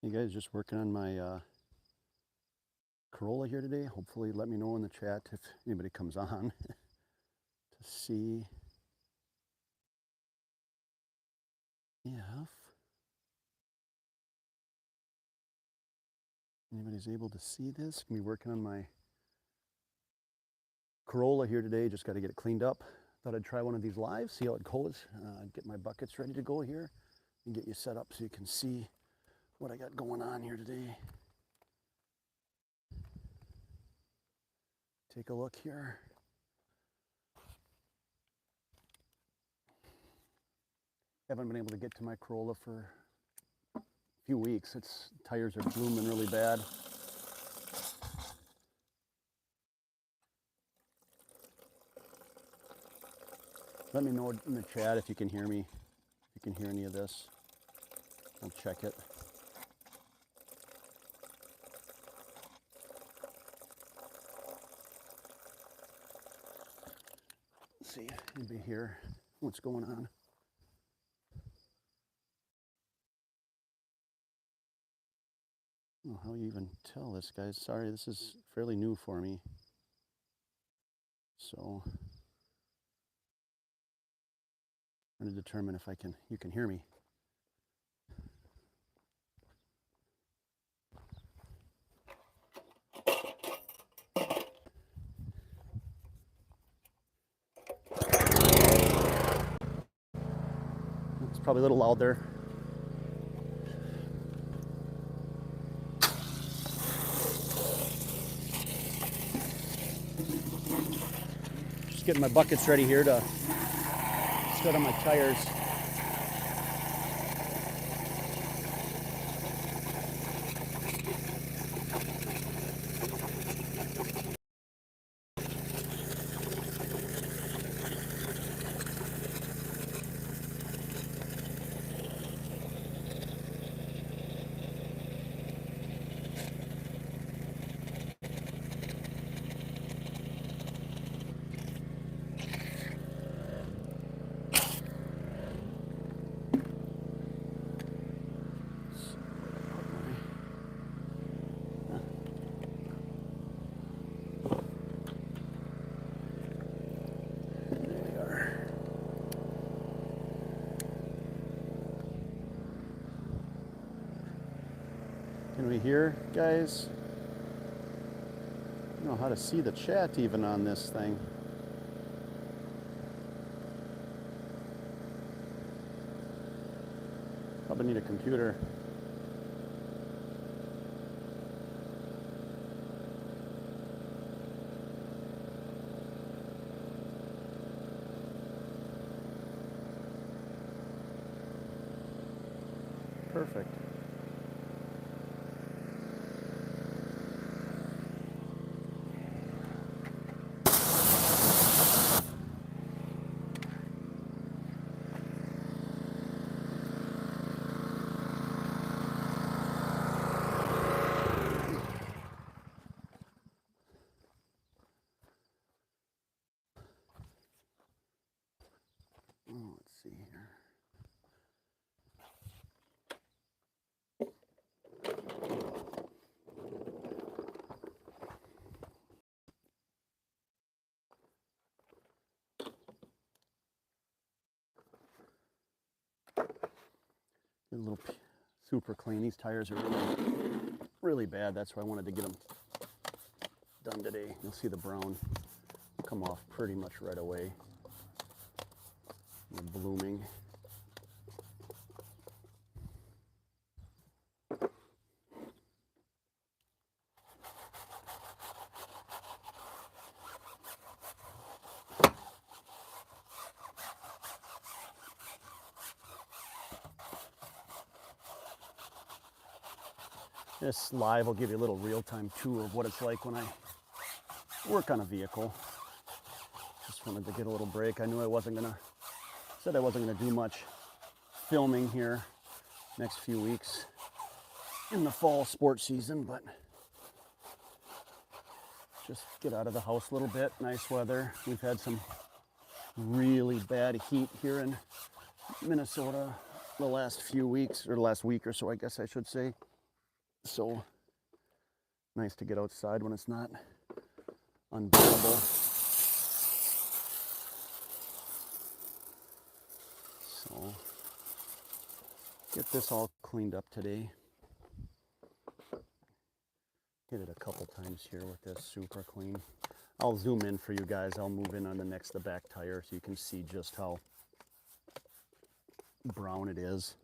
You guys, just working on my Corolla here today. Hopefully let me know in the chat if anybody comes on to see if anybody's able to see this. Gonna be working on my Corolla here today. Just got to get it cleaned up. Thought I'd try one of these live, see how it goes. Get my buckets ready to go here and get you set up so you can see what I got going on here today. Take a look here. Haven't been able to get to my Corolla for a few weeks. Its tires are blooming really bad. Let me know in the chat if you can hear me, if you can hear any of this. I'll check it. Let's see, anybody here? What's going on? I don't know how you even tell this, guys. Sorry, this is fairly new for me. So I'm going to determine if you can hear me. It's probably a little loud there. Just getting my buckets ready here to start on my tires. Can we hear, guys? I don't know how to see the chat even on this thing. Probably need a computer. Perfect. Let's see here. Get a little super clean. These tires are really bad. That's why I wanted to get them done today. You'll see the brown come off pretty much right away. They're blooming. This live will give you a little real-time tour of what it's like when I work on a vehicle. Just wanted to get a little break. I knew I wasn't gonna do much filming here next few weeks in the fall sports season, but just get out of the house a little bit. Nice weather. We've had some really bad heat here in Minnesota the last few weeks, or last week or so, I guess I should say. So nice to get outside when it's not unbearable. So get this all cleaned up today. Hit it a couple times here with this super clean. I'll zoom in for you guys. I'll move in on the back tire so you can see just how brown it is.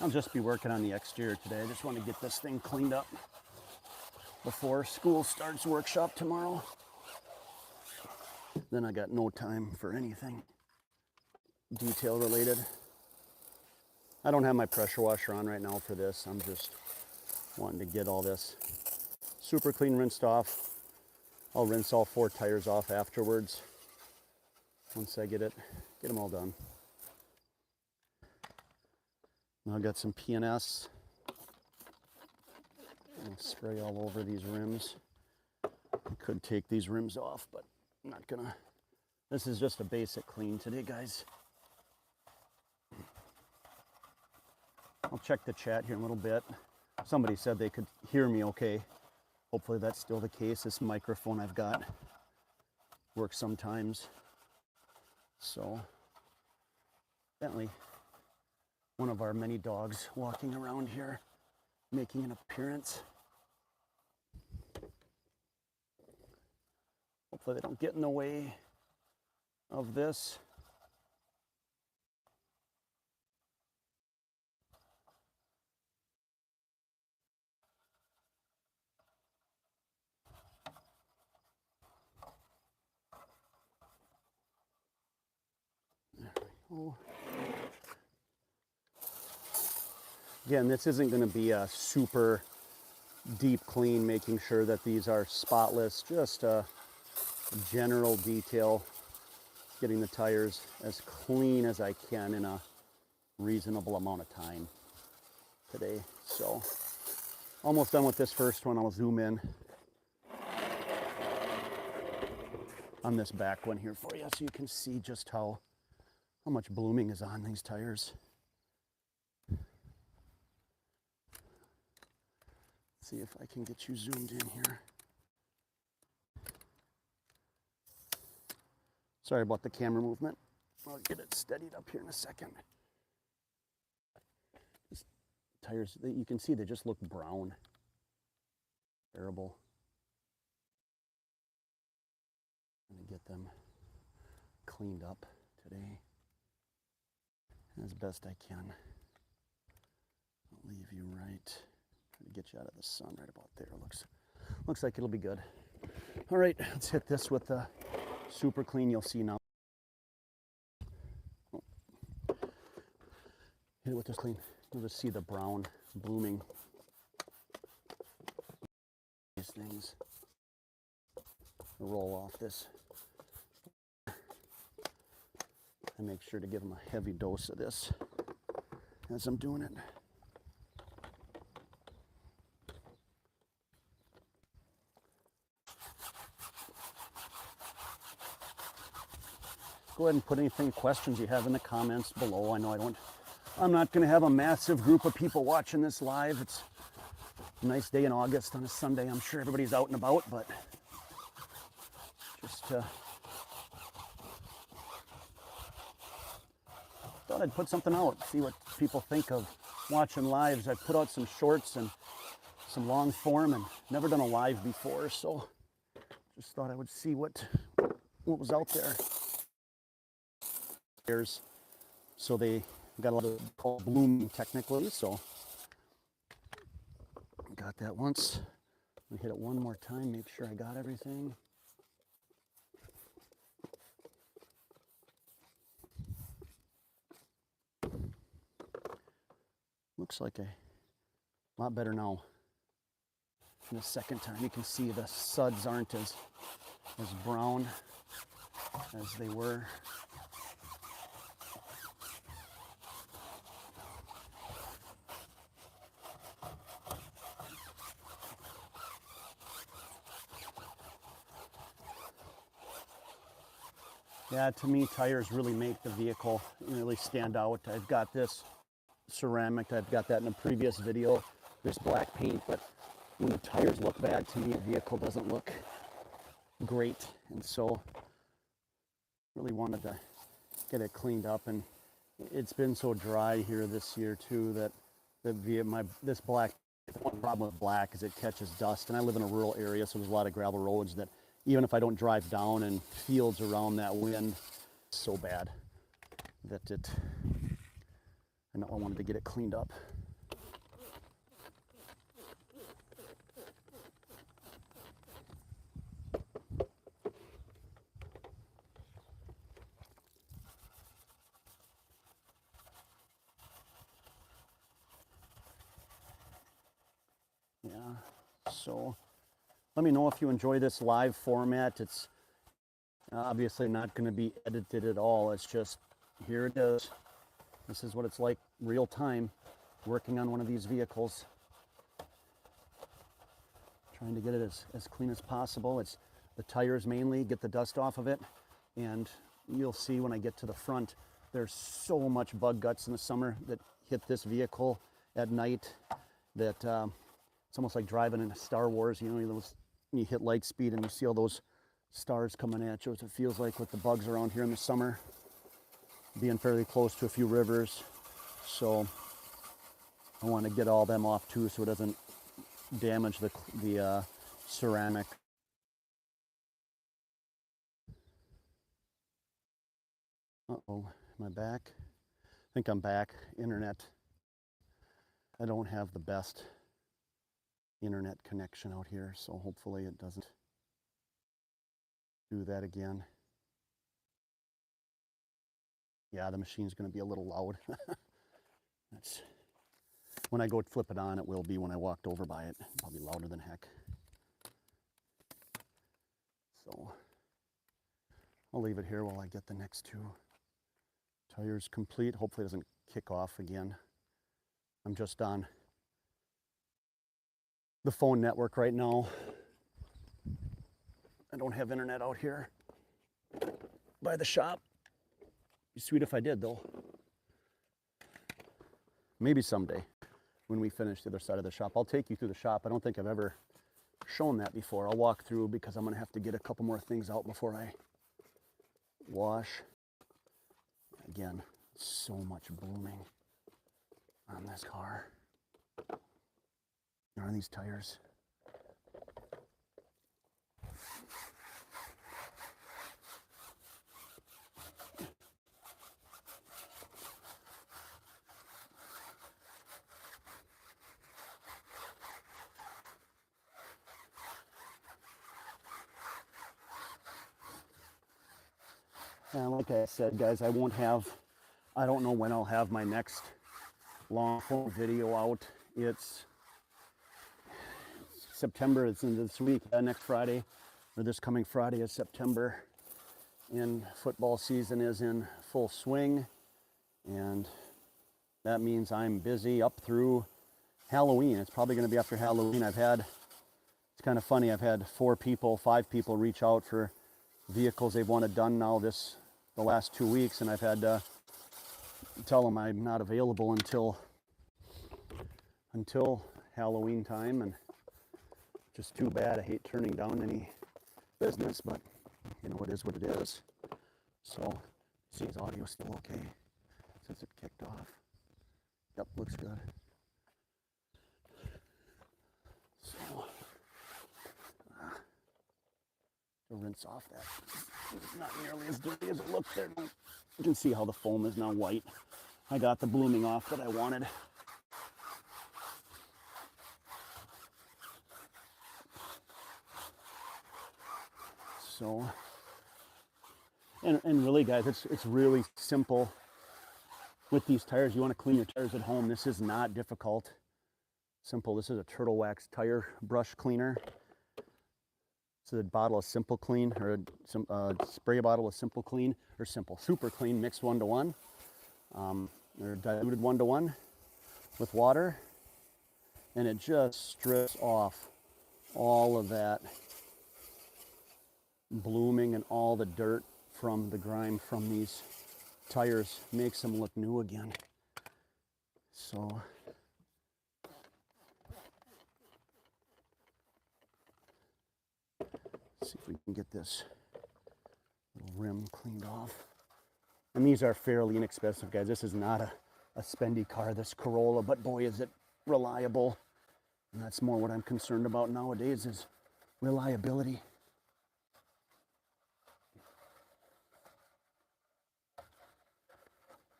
I'll just be working on the exterior today. I just want to get this thing cleaned up before school starts workshop tomorrow. Then I got no time for anything detail related. I don't have my pressure washer on right now for this. I'm just wanting to get all this super clean rinsed off. I'll rinse all 4 tires off afterwards once I get them all done. Now I've got some PNS. I'll spray all over these rims. I could take these rims off, but I'm not gonna. This is just a basic clean today, guys. I'll check the chat here in a little bit. Somebody said they could hear me okay. Hopefully that's still the case. This microphone I've got works sometimes. So, evidently, one of our many dogs walking around here, making an appearance. Hopefully they don't get in the way of this. There we go. Again, this isn't going to be a super deep clean, making sure that these are spotless, just a general detail, getting the tires as clean as I can in a reasonable amount of time today. So almost done with this first one. I'll zoom in on this back one here for you so you can see just how much blooming is on these tires. See if I can get you zoomed in here. Sorry about the camera movement. I'll get it steadied up here in a second. These tires, you can see they just look brown. Terrible. I'm gonna get them cleaned up today as best I can. I'll leave you right. To get you out of the sun right about there. Looks like it'll be good. All right, let's hit this with the super clean. You'll see now. Oh. Hit it with this clean. You'll just see the brown blooming. These things. I'll roll off this. And make sure to give them a heavy dose of this as I'm doing it. Go ahead and put anything, questions you have in the comments below. I know I'm not going to have a massive group of people watching this live. It's a nice day in August on a Sunday. I'm sure everybody's out and about, but just thought I'd put something out, see what people think of watching lives. I've put out some shorts and some long form and never done a live before, so just thought I would see what was out there. So they got a lot of called blooming technically, so got that once. We hit it one more time, make sure I got everything. Looks like a lot better now. And the second time you can see the suds aren't as brown as they were. Yeah, to me, tires really make the vehicle really stand out. I've got this ceramic, I've got that in a previous video, this black paint, but when the tires look bad, to me, a vehicle doesn't look great. And so really wanted to get it cleaned up, and it's been so dry here this year too that this black, one problem with black is it catches dust, and I live in a rural area, so there's a lot of gravel roads that even if I don't drive down in fields around that wind, it's so bad that I wanted to get it cleaned up. Yeah, so let me know if you enjoy this live format. It's obviously not going to be edited at all. It's just, here it is. This is what it's like real time working on one of these vehicles. Trying to get it as clean as possible. It's the tires mainly, get the dust off of it. And you'll see when I get to the front, there's so much bug guts in the summer that hit this vehicle at night that it's almost like driving in Star Wars. You know, you hit light speed and you see all those stars coming at you, as it feels like with the bugs around here in the summer, being fairly close to a few rivers. So I want to get all them off too, so it doesn't damage the ceramic. Uh-oh, am I back? I think I'm back. Internet. I don't have the best internet connection out here, so hopefully it doesn't do that again. Yeah, the machine's going to be a little loud. That's when I go flip it on, it will be. When I walked over by it, probably louder than heck. So I'll leave it here while I get the next two tires complete. Hopefully it doesn't kick off again. I'm just on the phone network right now. I don't have internet out here by the shop. Be sweet if I did, though. Maybe someday when we finish the other side of the shop. I'll take you through the shop. I don't think I've ever shown that before. I'll walk through because I'm going to have to get a couple more things out before I wash. Again, so much blooming on this car. On these tires. And like I said, guys, I don't know when I'll have my next long form video out. It's September, it's in this week, next Friday, or this coming Friday is September, and football season is in full swing, and that means I'm busy up through Halloween. It's probably going to be after Halloween. It's kind of funny, I've had 5 people reach out for vehicles they've wanted done now the last 2 weeks, and I've had to tell them I'm not available until Halloween time, and just too bad. I hate turning down any business, but you know, it is what it is. So, see, is audio still okay since it kicked off? Yep, looks good. So, to rinse off that. It's not nearly as dirty as it looked there. You can see how the foam is now white. I got the blooming off that I wanted. So, and really, guys, it's really simple with these tires. You want to clean your tires at home. This is not difficult. Simple. This is a Turtle Wax tire brush cleaner. It's a bottle of Simple Clean, or a spray bottle of Simple Clean, or Super Clean mixed 1-to-1, or diluted 1-to-1 with water, and it just strips off all of that blooming and all the dirt from the grime from these tires makes them look new again. So let's see if we can get this little rim cleaned off. And these are fairly inexpensive, guys. This is not a spendy car, this Corolla, but boy, is it reliable. And that's more what I'm concerned about nowadays is reliability.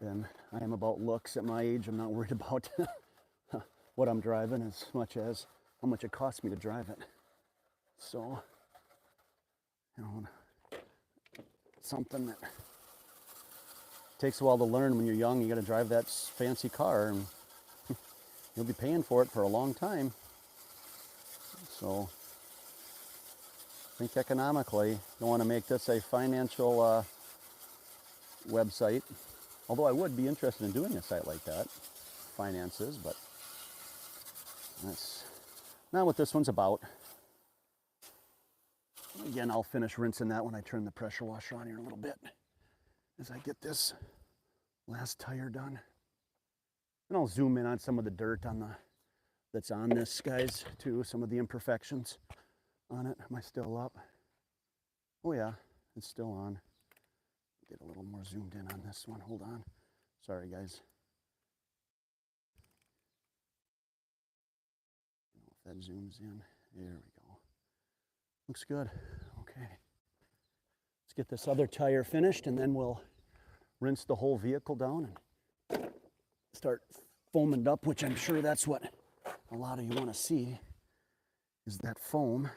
Then I am about looks at my age. I'm not worried about what I'm driving as much as how much it costs me to drive it. So, you know, something that takes a while to learn when you're young. You got to drive that fancy car, and you'll be paying for it for a long time. So, think economically. Don't want to make this a financial website. Although I would be interested in doing a site like that, finances, but that's not what this one's about. Again, I'll finish rinsing that when I turn the pressure washer on here in a little bit as I get this last tire done. And I'll zoom in on some of the dirt on that's on this, guys, too, some of the imperfections on it. Am I still up? Oh yeah, it's still on. Get a little more zoomed in on this one. Hold on. Sorry, guys. I don't know if that zooms in. There we go. Looks good. Okay. Let's get this other tire finished, and then we'll rinse the whole vehicle down and start foaming up, which I'm sure that's what a lot of you want to see, is that foam.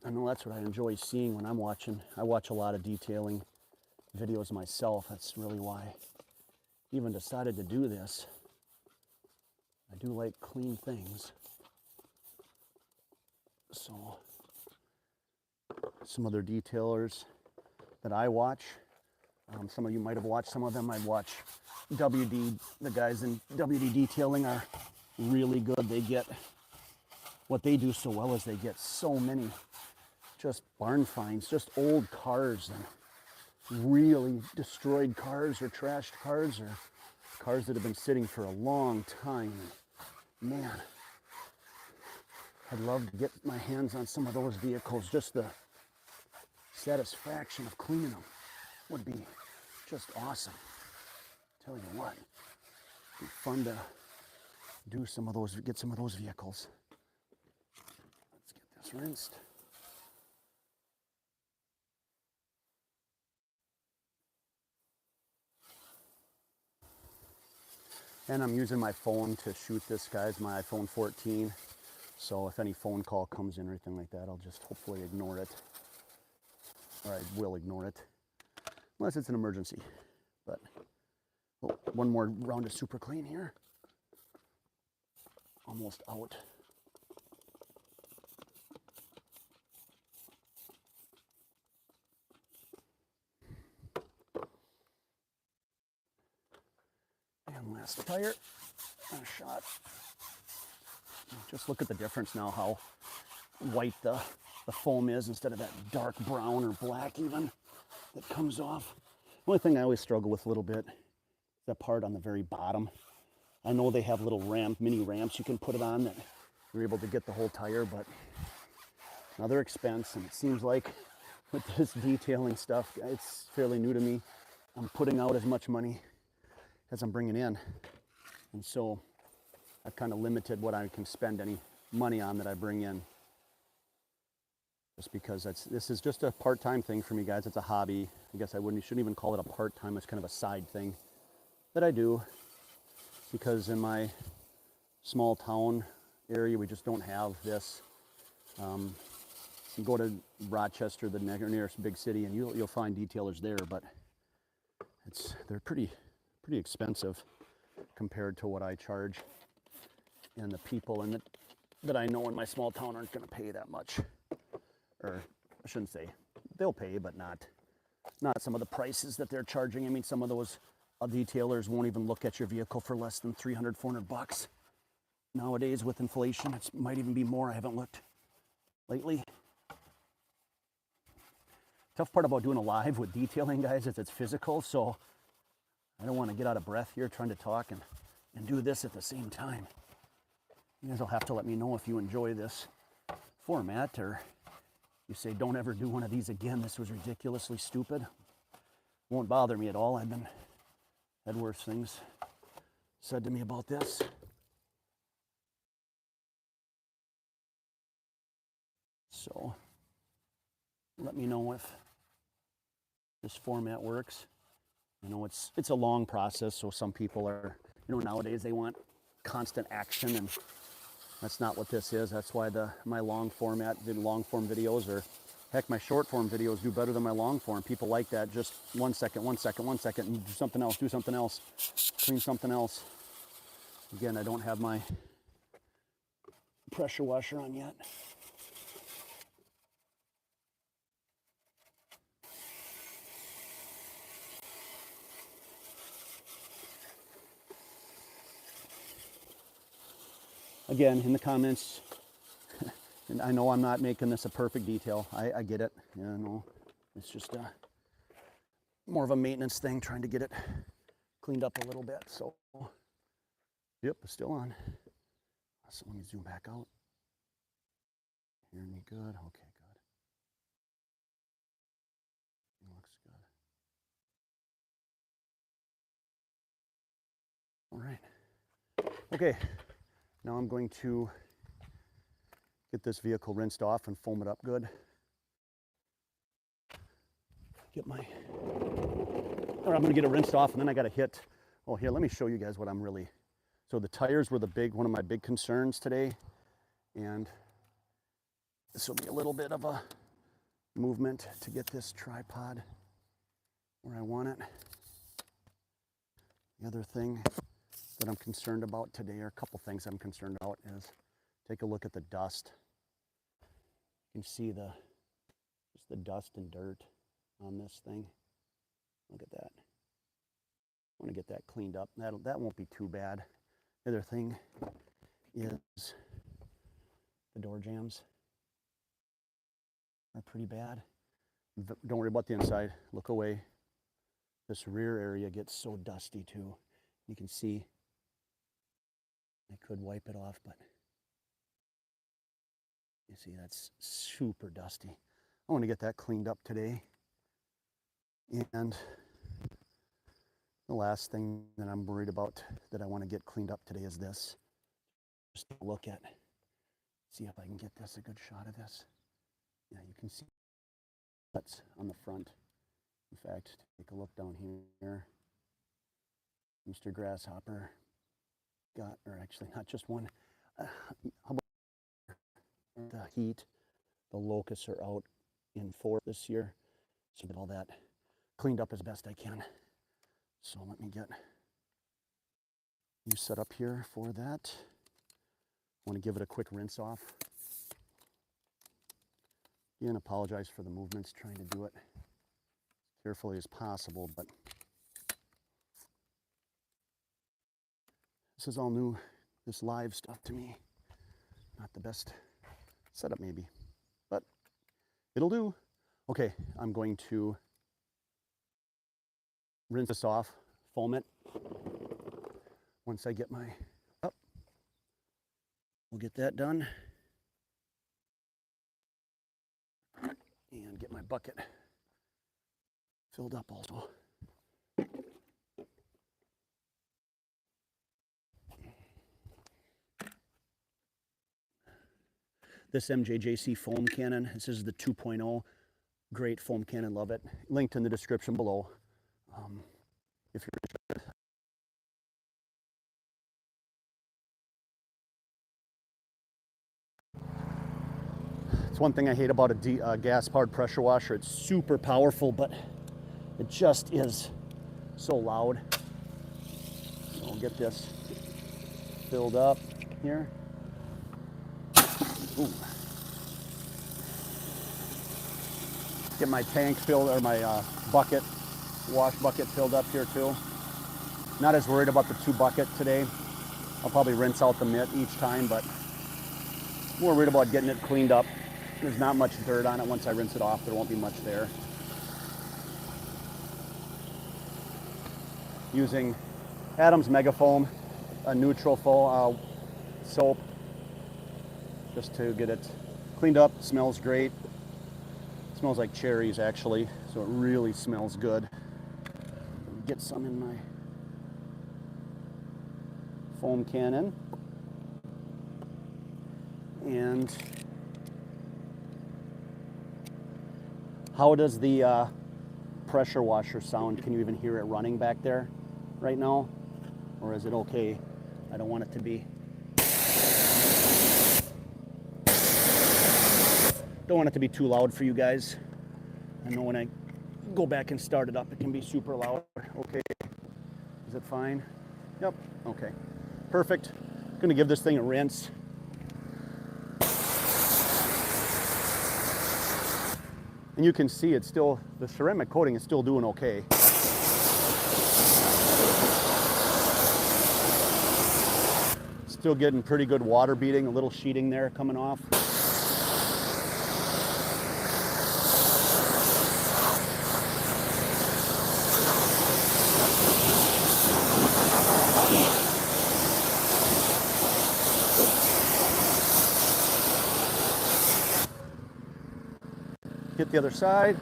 I know that's what I enjoy seeing when I'm watching. I watch a lot of detailing videos myself. That's really why I even decided to do this. I do like clean things. So, some other detailers that I watch, some of you might have watched some of them. I'd watch WD, the guys in WD Detailing are really good. They get, what they do so well is they get so many just barn finds, just old cars and really destroyed cars or trashed cars or cars that have been sitting for a long time. Man, I'd love to get my hands on some of those vehicles. Just the satisfaction of cleaning them would be just awesome. Tell you what, it'd be fun to do some of those, get some of those vehicles. Let's get this rinsed. And I'm using my phone to shoot this, guys, my iPhone 14. So if any phone call comes in or anything like that, I'll just hopefully ignore it. Or I will ignore it. Unless it's an emergency. But oh, one more round of super clean here. Almost out. And last tire, a shot. Just look at the difference now, how white the foam is instead of that dark brown or black even that comes off. The only thing I always struggle with a little bit is that part on the very bottom. I know they have little mini ramps you can put it on that you're able to get the whole tire, but another expense. And it seems like with this detailing stuff, it's fairly new to me. I'm putting out as much money as I'm bringing in. And so I've kind of limited what I can spend any money on that I bring in. Just because this is just a part-time thing for me, guys. It's a hobby. I guess shouldn't even call it a part-time. It's kind of a side thing that I do. Because in my small town area, we just don't have this. You go to Rochester, the nearest big city, and you'll find detailers there, but they're pretty expensive compared to what I charge. And the people that I know in my small town aren't going to pay that much. Or I shouldn't say, they'll pay, but not some of the prices that they're charging. I mean, some of those detailers won't even look at your vehicle for less than $300, $400. Nowadays with inflation, it might even be more. I haven't looked lately. Tough part about doing a live with detailing, guys, is it's physical, so I don't want to get out of breath here trying to talk and do this at the same time. You guys will have to let me know if you enjoy this format, or you say, don't ever do one of these again. This was ridiculously stupid. Won't bother me at all. I've had worse things said to me about this. So let me know if this format works. I know it's a long process, so some people are, nowadays they want constant action, and that's not what this is. That's why my long form videos, or heck, my short form videos do better than my long form. People like that. Just 1 second, 1 second, 1 second, and do something else, clean something else. Again, I don't have my pressure washer on yet. Again, in the comments, and I know I'm not making this a perfect detail. I get it. It's just more of a maintenance thing, trying to get it cleaned up a little bit. So, yep, it's still on. So let me zoom back out. Hearing me good? Okay, good. It looks good. All right. Okay. Now I'm going to get this vehicle rinsed off and foam it up good. I'm going to get it rinsed off, and then I got to hit. Oh, here, let me show you guys what I'm really. So the tires were one of my big concerns today, and this will be a little bit of a movement to get this tripod where I want it. The other thing that I'm concerned about today, or a couple things I'm concerned about, is take a look at the dust. You can see just the dust and dirt on this thing. Look at that. I want to get that cleaned up. That won't be too bad. The other thing is the door jambs are pretty bad. Don't worry about the inside. Look away. This rear area gets so dusty too. You can see I could wipe it off, but you see that's super dusty. I want to get that cleaned up today. And the last thing that I'm worried about that I want to get cleaned up today is this. Just look at, see if I can get this, a good shot of this. Yeah, you can see that's on the front. In fact, take a look down here. Mr. Grasshopper got, or actually not just one. How about the heat? The locusts are out in force this year. So get all that cleaned up as best I can. So let me get you set up here for that. I want to give it a quick rinse off. Again, apologize for the movements, trying to do it as carefully as possible, but this is all new, this live stuff to me. Not the best setup maybe, but it'll do. Okay, I'm going to rinse this off, foam it. Once I get my up, we'll get that done. And get my bucket filled up also. This MJJC foam cannon, this is the 2.0. Great foam cannon, love it. Linked in the description below. If you're interested. It's one thing I hate about a gas-powered pressure washer. It's super powerful, but it just is so loud. So I'll get this filled up here. Ooh. Get my tank filled, or my wash bucket filled up here too. Not as worried about the 2-bucket today. I'll probably rinse out the mitt each time, but more worried about getting it cleaned up. There's not much dirt on it. Once I rinse it off, there won't be much there. Using Adam's Megafoam, a neutral soap, just to get it cleaned up. Smells great. It smells like cherries actually, so it really smells good. Get some in my foam cannon. And how does the pressure washer sound? Can you even hear it running back there right now? Or is it okay? I don't want it to be. Don't want it to be too loud for you guys. I know when I go back and start it up, it can be super loud. Okay, is it fine? Yep, okay. Perfect. I'm gonna give this thing a rinse. And you can see it's still, the ceramic coating is still doing okay. Still getting pretty good water beading, a little sheeting there coming off. Hit the other side.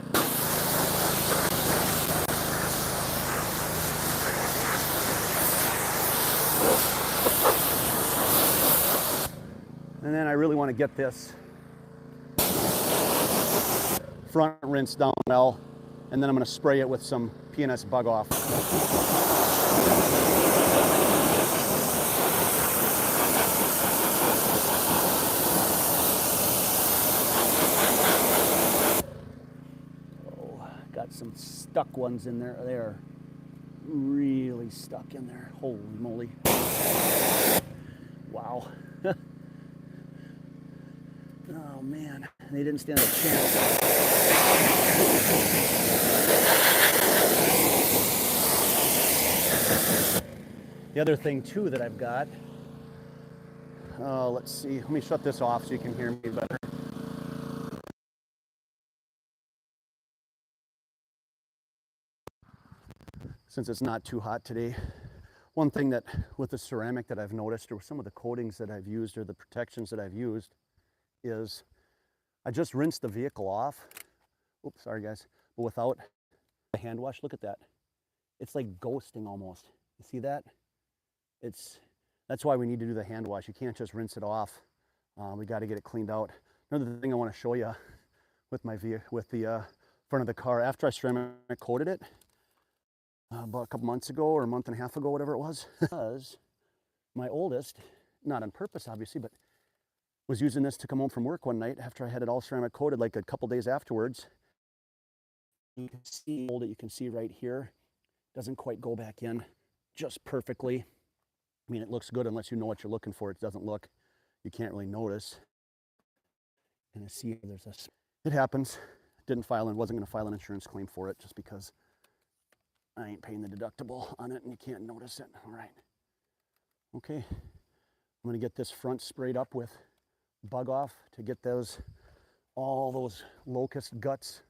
And then I really want to get this front rinse down well, and then I'm going to spray it with some P&S Bug Off. Oh, got some stuck ones in there. They're really stuck in there. Holy moly. Wow. Oh man, they didn't stand a chance. The other thing too that I've got, let's see, let me shut this off so you can hear me better. Since it's not too hot today. One thing that with the ceramic that I've noticed, or some of the coatings that I've used, or the protections that I've used, is I just rinsed the vehicle off. Oops, sorry guys. But without a hand wash, look at that. It's like ghosting almost. You see that? That's why we need to do the hand wash. You can't just rinse it off. We got to get it cleaned out. Another thing I want to show you with the front of the car, after I ceramic coated it about a couple months ago or a month and a half ago, whatever it was, because my oldest, not on purpose obviously, but was using this to come home from work one night after I had it all ceramic coated, like a couple days afterwards. You can see that you can see right here, doesn't quite go back in just perfectly. I mean, it looks good unless you know what you're looking for. It doesn't look, you can't really notice. And I see there's this, it happens. Didn't file and wasn't going to file an insurance claim for it just because I ain't paying the deductible on it and you can't notice it. All right. Okay. I'm going to get this front sprayed up with Bug Off to get all those locust guts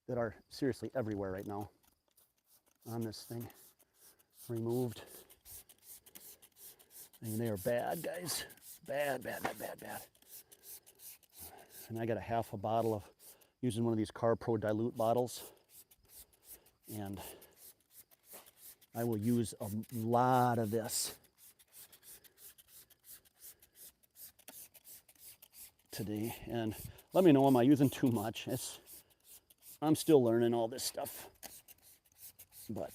that are seriously everywhere right now on this thing removed. I mean, they are bad, guys. Bad, bad, bad, bad, bad. And I got a half a bottle of, using one of these Car Pro dilute bottles. And I will use a lot of this today. And let me know, am I using too much? I'm still learning all this stuff. But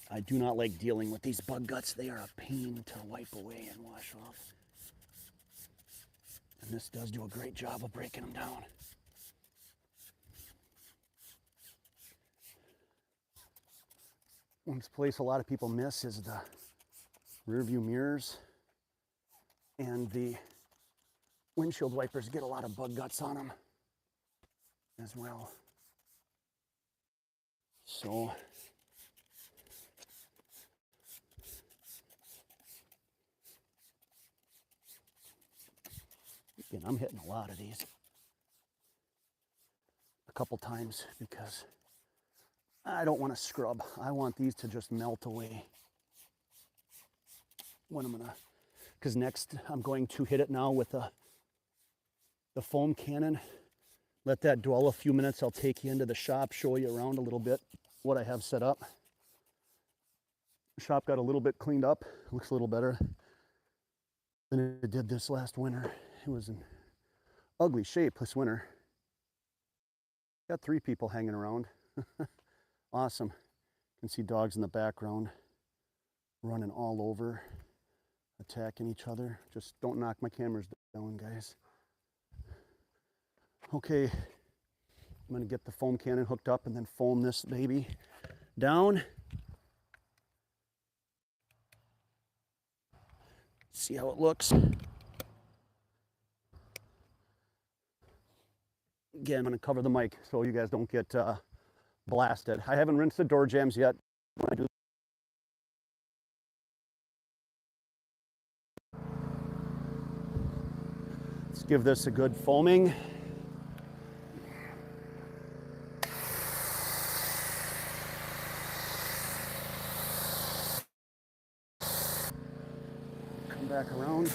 I do not like dealing with these bug guts. They are a pain to wipe away and wash off. And this does do a great job of breaking them down. One place a lot of people miss is the rear view mirrors, and the windshield wipers get a lot of bug guts on them as well. So again, I'm hitting a lot of these. a couple times because I don't want to scrub. I want these to just melt away. When I'm gonna, because next I'm going to hit it now with the foam cannon. Let that dwell a few minutes. I'll take you into the shop, show you around a little bit what I have set up. The shop got a little bit cleaned up. Looks a little better than it did this last winter. It was in ugly shape this winter. Got 3 people hanging around. Awesome. You can see dogs in the background running all over, attacking each other. Just don't knock my cameras down, guys. Okay, I'm gonna get the foam cannon hooked up and then foam this baby down. See how it looks. Again, I'm gonna cover the mic so you guys don't get blasted. I haven't rinsed the door jambs yet. When I do, let's give this a good foaming. Come back around.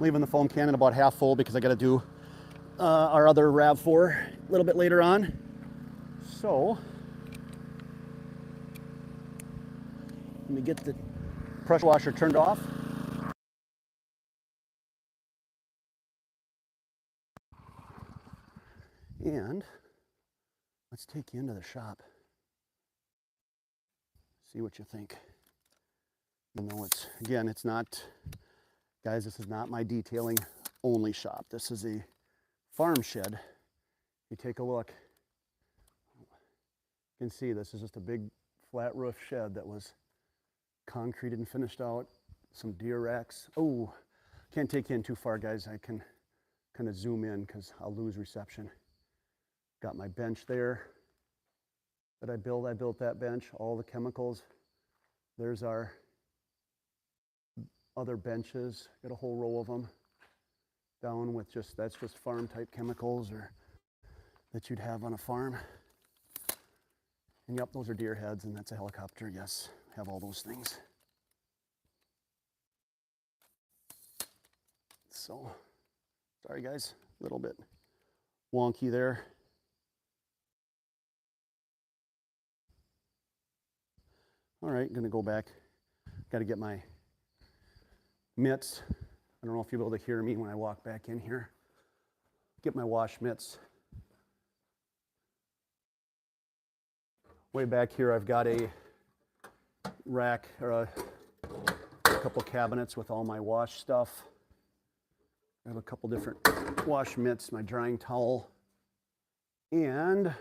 Leaving the foam cannon about half full because I got to do our other RAV4 a little bit later on. So let me get the pressure washer turned off. And let's take you into the shop. See what you think. You know, it's not, guys, this is not my detailing only shop. This is a farm shed. You take a look. You can see this is just a big flat roof shed that was concreted and finished out. Some deer racks. Oh, can't take you in too far, guys. I can kind of zoom in because I'll lose reception. Got my bench there that I built. I built that bench, all the chemicals. There's our other benches. Got a whole row of them down with that's just farm type chemicals or that you'd have on a farm. And yep, those are deer heads and that's a helicopter. Yes, have all those things. So, sorry guys, a little bit wonky there. All right, gonna go back. Got to get my mitts. I don't know if you'll be able to hear me when I walk back in here. Get my wash mitts. Way back here, I've got a rack or a couple cabinets with all my wash stuff. I have a couple different wash mitts, my drying towel, and I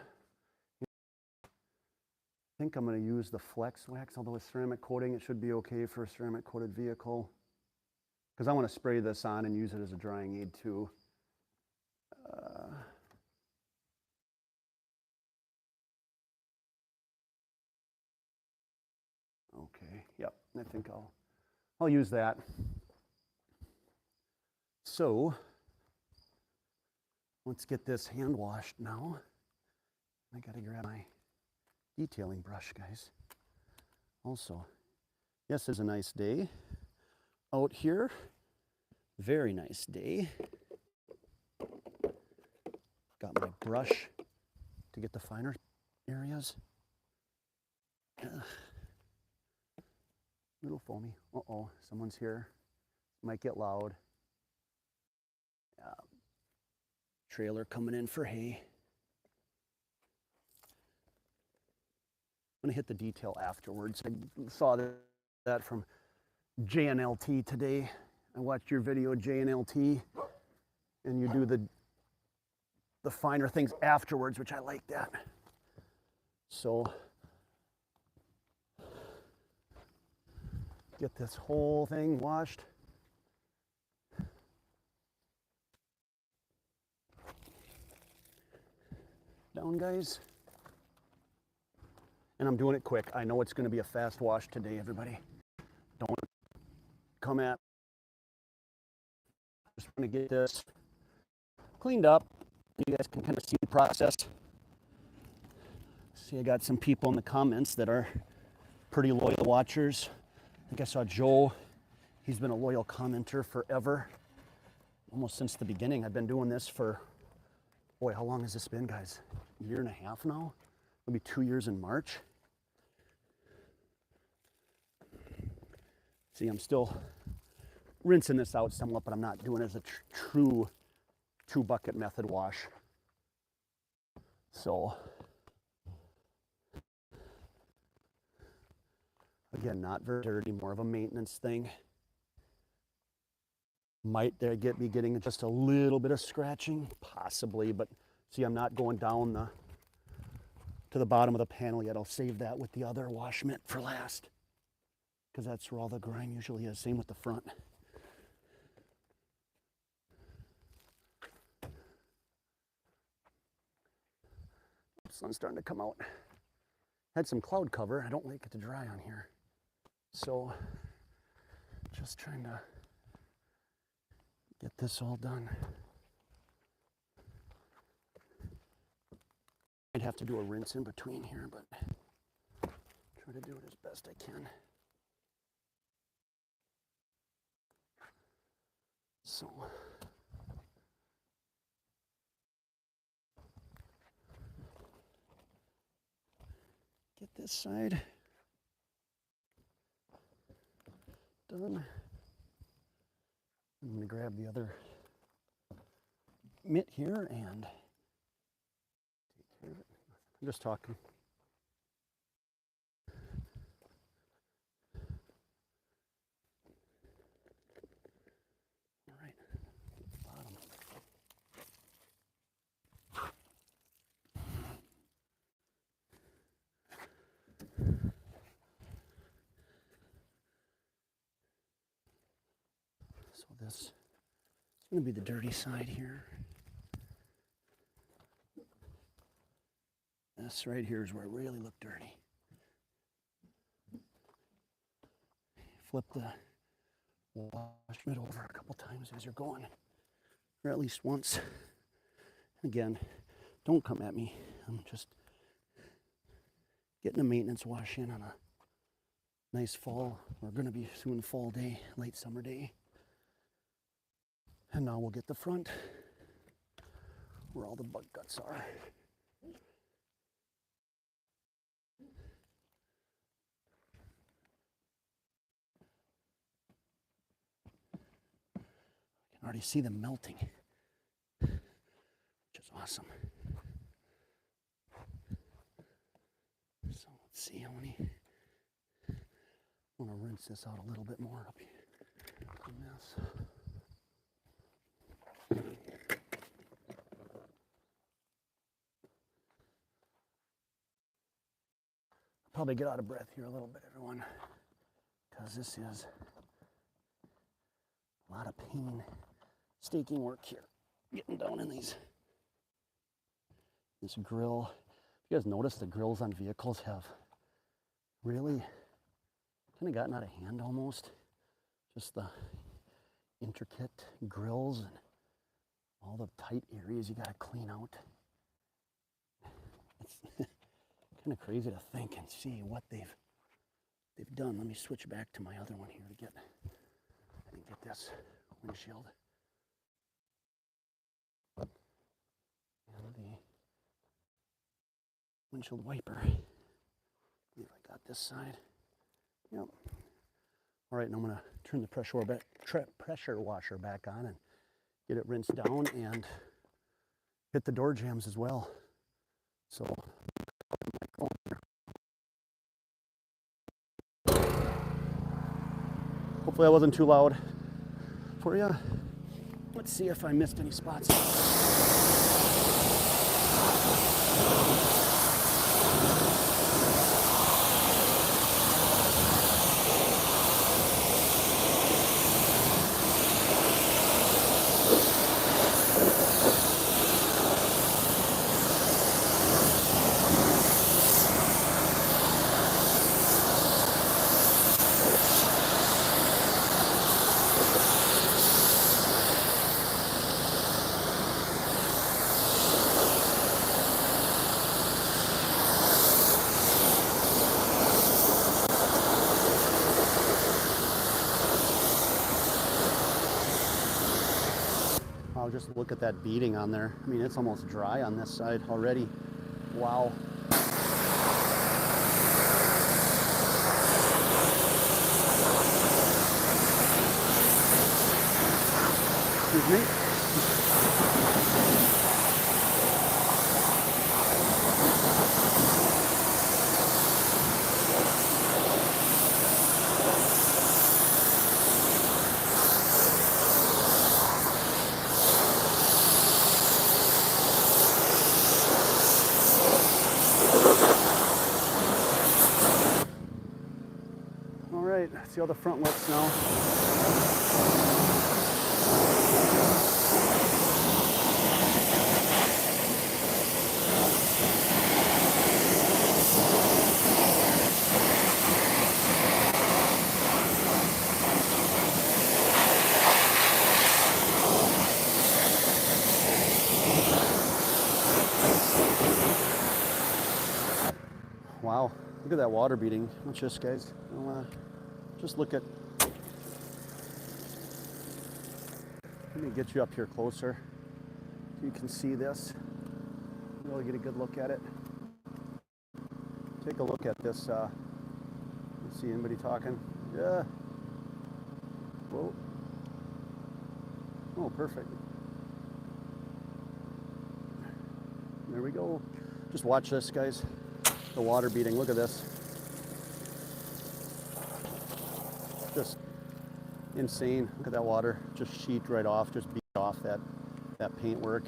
think I'm going to use the Flex Wax, although it's ceramic coating, it should be okay for a ceramic coated vehicle. Because I want to spray this on and use it as a drying aid too. Okay, yep, I think I'll use that. So, let's get this hand washed now. I gotta grab my detailing brush, guys. Also, yes, it's a nice day out here. Very nice day. Got my brush to get the finer areas. Little foamy. Uh-oh, someone's here. Might get loud. Trailer coming in for hay. I'm gonna hit the detail afterwards. I saw that from JNLT today. I watched your video, JNLT, and you do the finer things afterwards, which I like that. So Get this whole thing washed. Down, guys. And I'm doing it quick. I know it's going to be a fast wash today, everybody. Don't come at. Just want to get this cleaned up. You guys can kind of see the process. See, I got some people in the comments that are pretty loyal watchers. I think I saw Joe. He's been a loyal commenter forever, almost since the beginning. I've been doing this for, boy, how long has this been, guys? A year and a half now? It'll be 2 years in March. See, I'm still rinsing this out somewhat, but I'm not doing it as a true 2-bucket method wash. So, again, not very dirty, more of a maintenance thing. Might there be getting just a little bit of scratching? Possibly, but see, I'm not going down to the bottom of the panel yet. I'll save that with the other wash mitt for last, because that's where all the grime usually is. Same with the front. Sun's starting to come out. Had some cloud cover. I don't like it to dry on here. So, just trying to get this all done. I'd have to do a rinse in between here, but try to do it as best I can. So, get this side done. I'm going to grab the other mitt here and take care of it. I'm just talking. All right, bottom. So this is going to be the dirty side here. This right here is where it really looked dirty. Flip the wash mitt over a couple times as you're going, or at least once. Again, don't come at me. I'm just getting a maintenance wash in on a nice fall. We're going to be soon fall day, late summer day. And now we'll get the front where all the bug guts are. I can already see them melting, which is awesome. So let's see, I want to rinse this out a little bit more up here on this. Probably get out of breath here a little bit, everyone, because this is a lot of painstaking work here, getting down in this grill. You guys notice the grills on vehicles have really kind of gotten out of hand almost. Just the intricate grills and all the tight areas you got to clean out. It's kind of crazy to think and see what they've done. Let me switch back to my other one here to get this windshield. And the windshield wiper. I believe I got this side. Yep. All right, now I'm going to turn the pressure washer back on and get it rinsed down and hit the door jambs as well. So, hopefully I wasn't too loud for you. Let's see if I missed any spots. Wow, just look at that beading on there. I mean, it's almost dry on this side already. Wow. Excuse me. All right, see how the front looks now. Wow, look at that water beading. Watch this, guys. Just look at, let me get you up here closer so you can see this. Really get a good look at it. Take a look at this. Let's see, anybody talking? Yeah. Whoa. Oh, perfect. There we go. Just watch this, guys. The water beading. Look at this. Just insane. Look at that water. Just sheet right off. Just beat off that paintwork.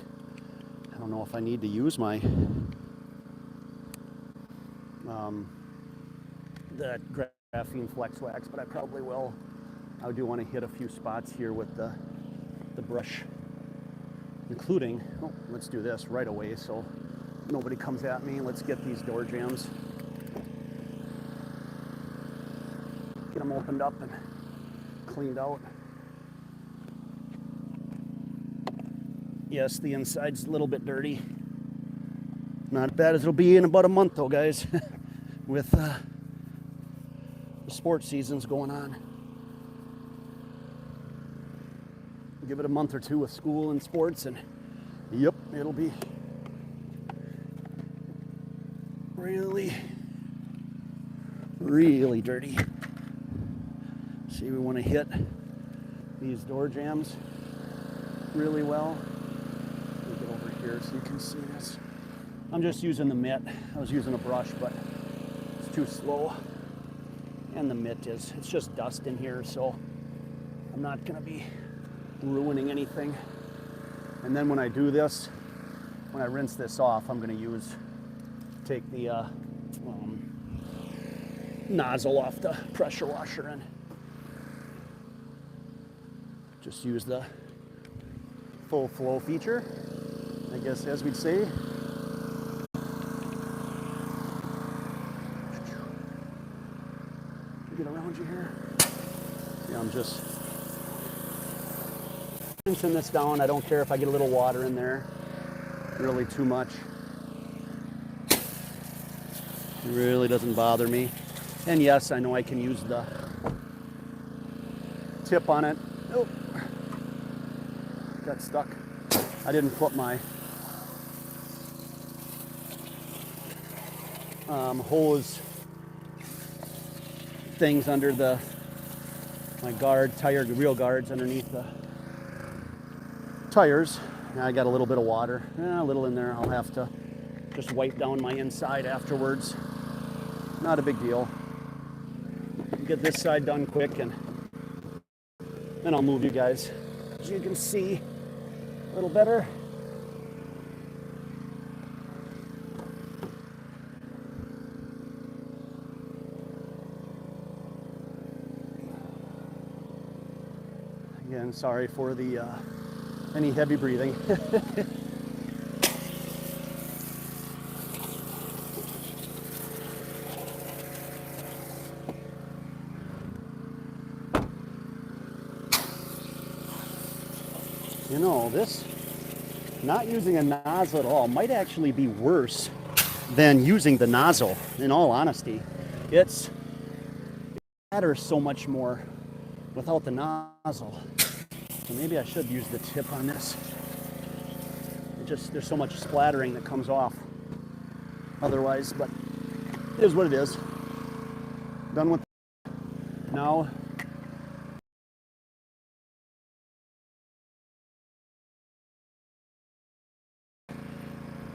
I don't know if I need to use my that graphene flex wax, but I probably will. I do want to hit a few spots here with the brush, including, oh, let's do this right away so nobody comes at me. Let's get these door jambs. Get them opened up and cleaned out. Yes, the inside's a little bit dirty. Not as bad as it'll be in about a month though, guys, with the sports season's going on. Give it a month or two with school and sports and yep, it'll be really, really dirty. See, we want to hit these door jambs really well. Let me get over here so you can see this. I'm just using the mitt. I was using a brush, but it's too slow. And the mitt it's just dust in here, so I'm not gonna be ruining anything. And then when I do this, when I rinse this off, I'm gonna take the nozzle off the pressure washer and just use the full flow feature, I guess, as we'd say. Get around you here. Yeah, I'm just rinsing this down. I don't care if I get a little water in there, really too much. It really doesn't bother me. And yes, I know I can use the tip on it. Oh, got stuck. I didn't put my hose things under my wheel guards underneath the tires. Now I got a little bit of water, a little in there. I'll have to just wipe down my inside afterwards. Not a big deal. Get this side done quick and then I'll move you guys so you can see a little better. Again, sorry for the any heavy breathing. You know, this, not using a nozzle at all, might actually be worse than using the nozzle, in all honesty. It matters so much more without the nozzle. So maybe I should use the tip on this. just, there's so much splattering that comes off otherwise, but it is what it is. Done with now.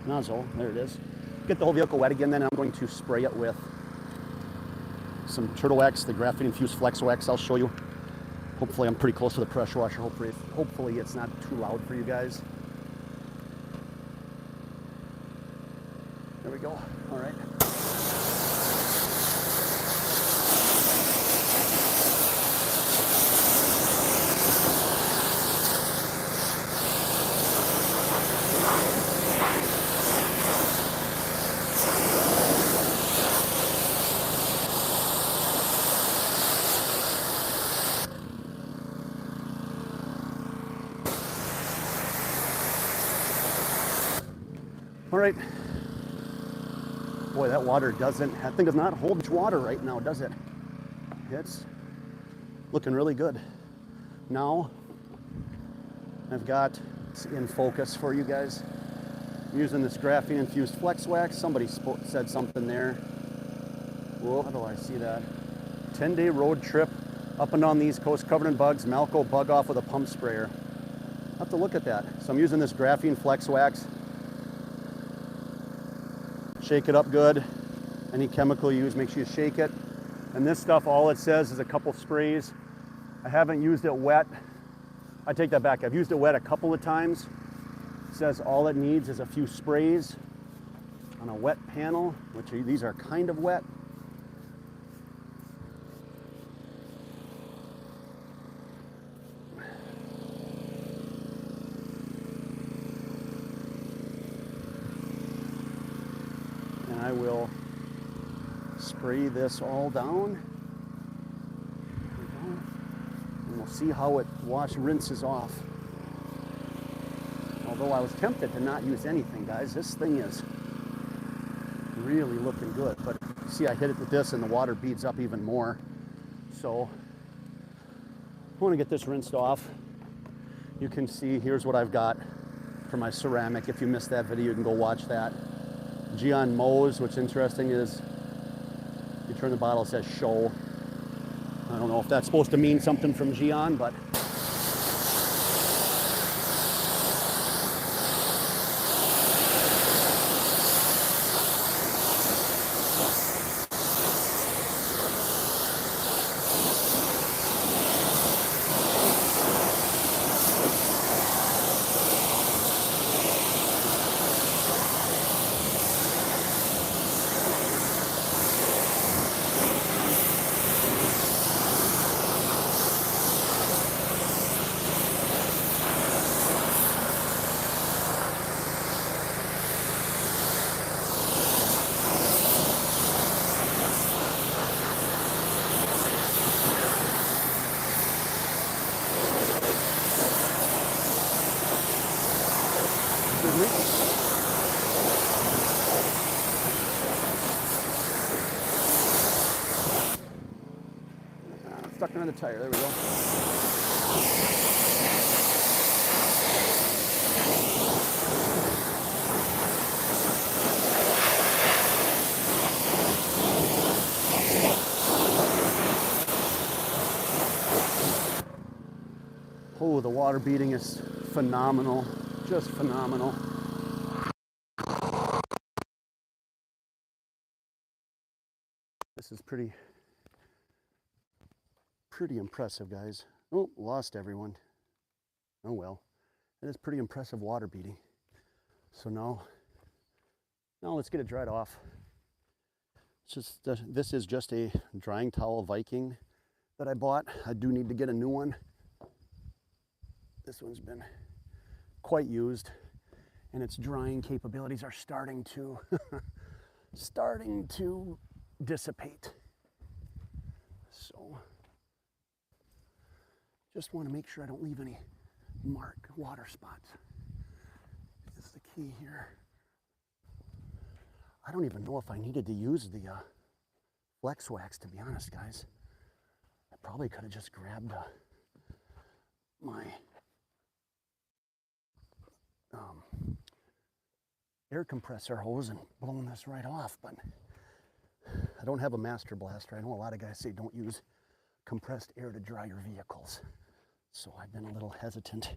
Nozzle, there it is. Get the whole vehicle wet again, then I'm going to spray it with some Turtle Wax, the graphene infused flex wax. I'll show you. Hopefully I'm pretty close to the pressure washer. Hopefully it's not too loud for you guys. There we go. All right. All right. Boy, that water that thing does not hold much water right now, does it? It's looking really good. Now, I've got in focus for you guys. I'm using this graphene infused flex wax. Somebody said something there. Whoa, how do I see that? 10-day road trip up and down the East Coast covered in bugs. Malco bug off with a pump sprayer. I'll have to look at that. So I'm using this graphene flex wax. Shake it up good. Any chemical you use, make sure you shake it. And this stuff, all it says is a couple sprays. I haven't used it wet. I take that back. I've used it wet a couple of times. It says all it needs is a few sprays on a wet panel, which these are kind of wet. I will spray this all down. There we go. And we'll see how it rinses off. Although I was tempted to not use anything, guys. This thing is really looking good. But you see, I hit it with this and the water beads up even more. So I want to get this rinsed off. You can see, here's what I've got for my ceramic. If you missed that video, you can go watch that. Gion Mo's, what's interesting is you turn the bottle, it says show. I don't know if that's supposed to mean something from Gion, but stuck under the tire. There we go. Oh, the water beading is phenomenal. Just phenomenal. This is pretty impressive, guys. Oh, lost everyone. Oh well. It is pretty impressive water beading. So now let's get it dried off. It's just this is just a drying towel Viking that I bought. I do need to get a new one. This one's been quite used, and its drying capabilities are starting to dissipate. So just want to make sure I don't leave any water spots. That's the key here. I don't even know if I needed to use the flex wax, to be honest, guys. I probably could have just grabbed my air compressor hose and blowing this right off, but I don't have a master blaster. I know a lot of guys say don't use compressed air to dry your vehicles. So I've been a little hesitant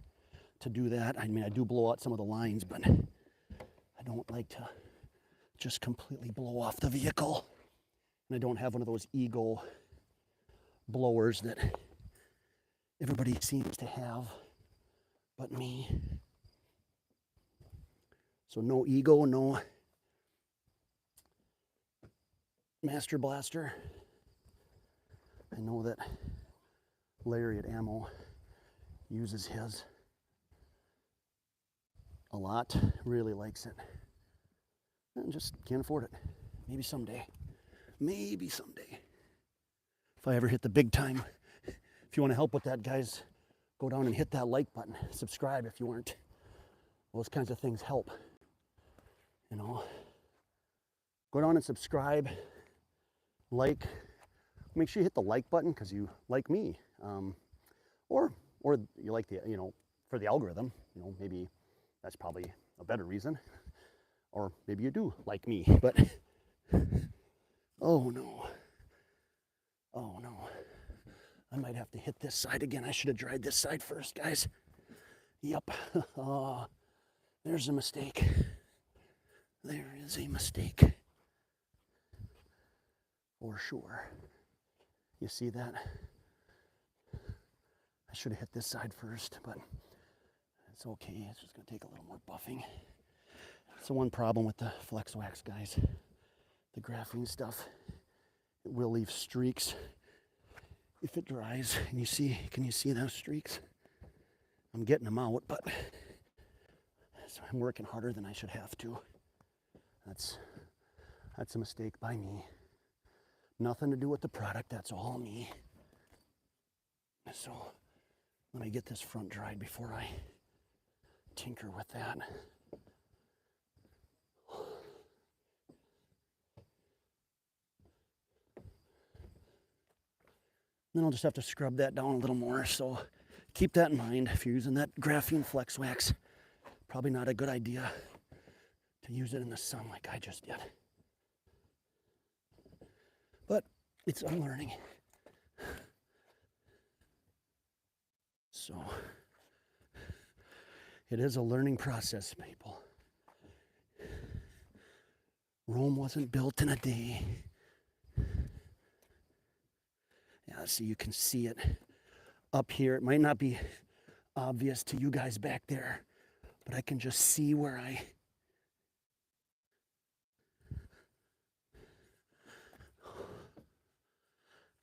to do that. I mean, I do blow out some of the lines, but I don't like to just completely blow off the vehicle. And I don't have one of those ego blowers that everybody seems to have but me. So no ego, no master blaster. I know that Lariat Ammo uses his a lot, really likes it, and just can't afford it. Maybe someday. Maybe someday. If I ever hit the big time. If you want to help with that, guys, go down and hit that like button. Subscribe if you aren't. Those kinds of things help. You know, go down and subscribe, like. Make sure you hit the like button because you like me, or you like the, you know, for the algorithm. You know, maybe that's probably a better reason, or maybe you do like me. But oh no, I might have to hit this side again. I should have dried this side first, guys. Yep. There's a mistake. There is a mistake. For sure. You see that? I should have hit this side first, but it's okay. It's just going to take a little more buffing. That's the one problem with the Flex Wax, guys. The graphene stuff, it will leave streaks if it dries. And can you see those streaks? I'm getting them out, but so I'm working harder than I should have to. That's a mistake by me. Nothing to do with the product, that's all me. So let me get this front dried before I tinker with that. Then I'll just have to scrub that down a little more, so keep that in mind. If you're using that graphene Flex Wax, probably not a good idea to use it in the sun like I just did. But it's unlearning. So it is a learning process, people. Rome wasn't built in a day. Yeah, see, you can see it up here. It might not be obvious to you guys back there, but I can just see where I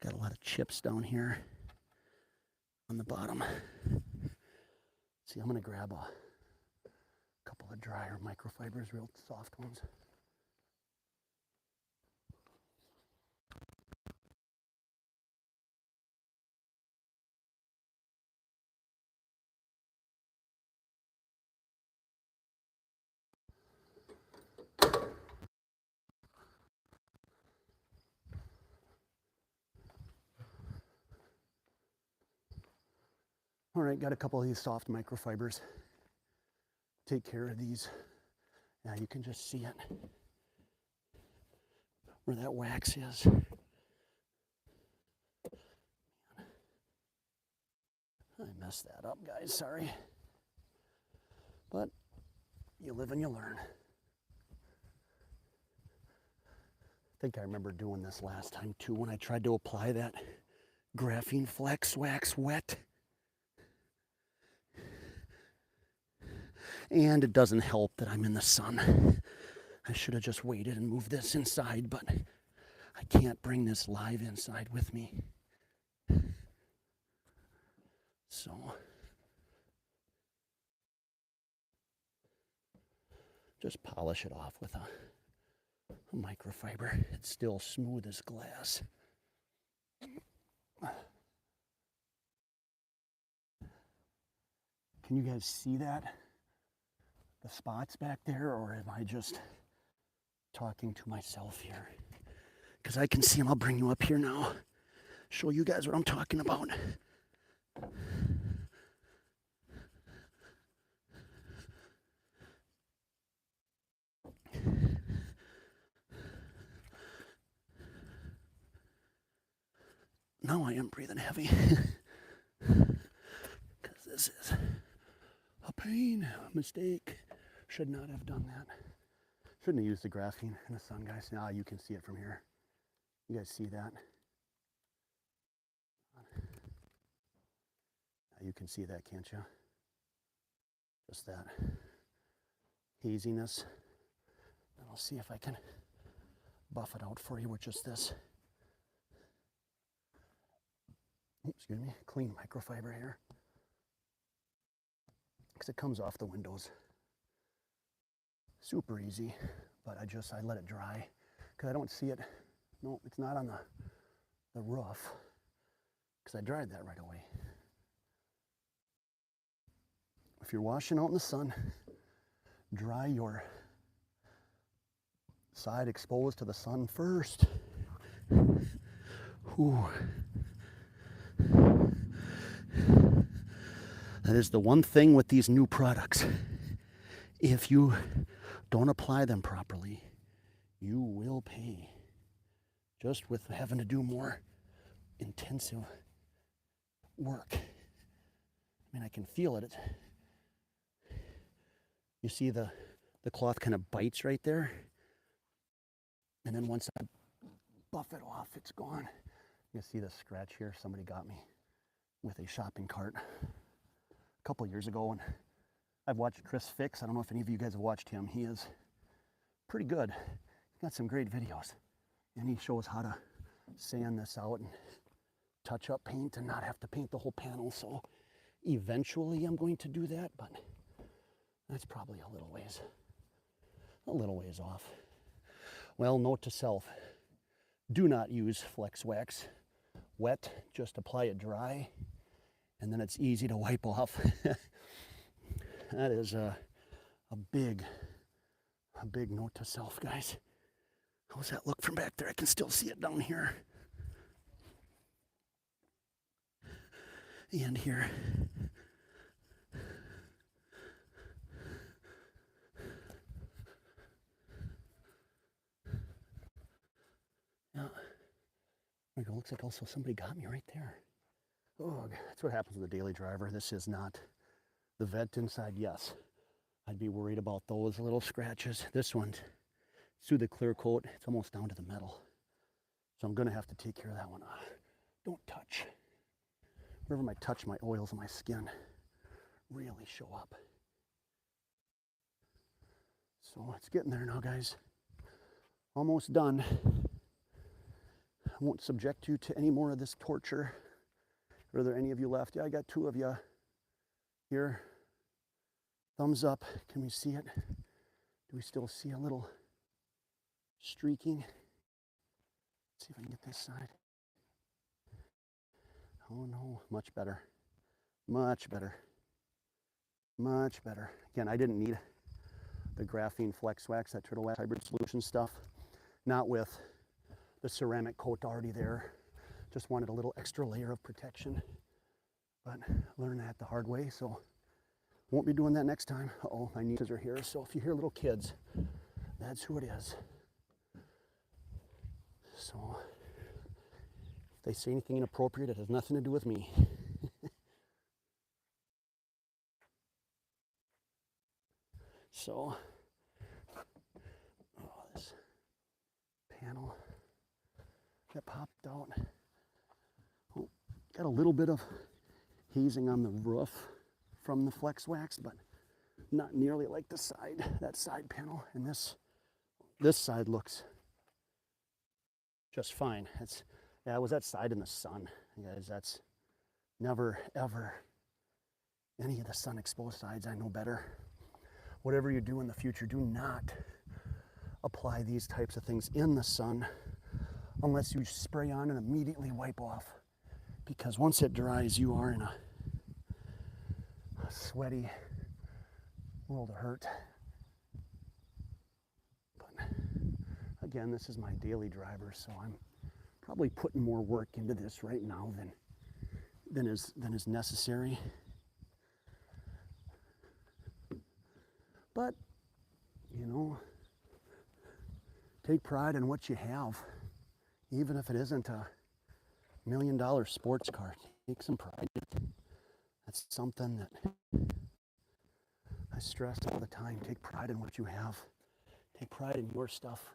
got a lot of chips down here on the bottom. See, I'm going to grab a couple of drier microfibers, real soft ones. All right, got a couple of these soft microfibers. Take care of these. Now you can just see it where that wax is. I messed that up, guys, sorry. But you live and you learn. I think I remember doing this last time too when I tried to apply that graphene Flex Wax wet. And it doesn't help that I'm in the sun. I should have just waited and moved this inside, but I can't bring this live inside with me. So just polish it off with a microfiber. It's still smooth as glass. Can you guys see that? The spots back there, or am I just talking to myself here? Because I can see them. I'll bring you up here now. Show you guys what I'm talking about. Now I am breathing heavy because this is a pain. Mistake. Should not have done that. Shouldn't have used the graphene in the sun, guys. Now you can see it from here. You guys see that? You can see that, can't you? Just that haziness. And I'll see if I can buff it out for you with just this. Excuse me, clean microfiber here. Because it comes off the windows. Super easy, but I let it dry because I don't see it. No, it's not on the roof because I dried that right away. If you're washing out in the sun, dry your side exposed to the sun first. Whew. That is the one thing with these new products. If you don't apply them properly, you will pay. Just with having to do more intensive work. I mean, I can feel it. You see the cloth kind of bites right there. And then once I buff it off, it's gone. You see the scratch here? Somebody got me with a shopping cart a couple years ago. And I've watched Chris Fix. I don't know if any of you guys have watched him. He is pretty good. He's got some great videos. And he shows how to sand this out and touch up paint and not have to paint the whole panel. So eventually I'm going to do that, but that's probably a little ways off. Well, note to self, do not use Flex Wax wet, just apply it dry, and then it's easy to wipe off. That is a big note to self, guys. How's that look from back there? I can still see it down here. And here. Yeah. There we go. Looks like also somebody got me right there. Oh, that's what happens with a daily driver. This is not the vent inside. Yes, I'd be worried about those little scratches. This one's through the clear coat. It's almost down to the metal. So I'm going to have to take care of that one. Don't touch. Wherever I touch, my oils and my skin really show up. So it's getting there now, guys. Almost done. I won't subject you to any more of this torture. Are there any of you left? Yeah, I got 2 of you here. Thumbs up. Can we see it? Do we still see a little streaking? Let's see if I can get this side. Oh no, much better. Much better. Much better. Again, I didn't need the graphene Flex Wax, that Turtle Wax hybrid solution stuff. Not with the ceramic coat already there. Just wanted a little extra layer of protection. But learned that the hard way, so won't be doing that next time. Uh-oh, my nieces are here, so if you hear little kids, that's who it is. So if they say anything inappropriate, it has nothing to do with me. So, oh, this panel that popped out. Oh, got a little bit of hazing on the roof from the Flex Wax, but not nearly like the side, that side panel. And this side looks just fine. Yeah, it was that side in the sun, guys. That's never, ever any of the sun exposed sides. I know better. Whatever you do in the future, do not apply these types of things in the sun unless you spray on and immediately wipe off. Because once it dries, you are in a sweaty world of hurt. But again, this is my daily driver, so I'm probably putting more work into this right now than is necessary. But, you know, take pride in what you have, even if it isn't a $1 million sports car. Take some pride in it. That's something that I stress all the time. Take pride in what you have. Take pride in your stuff.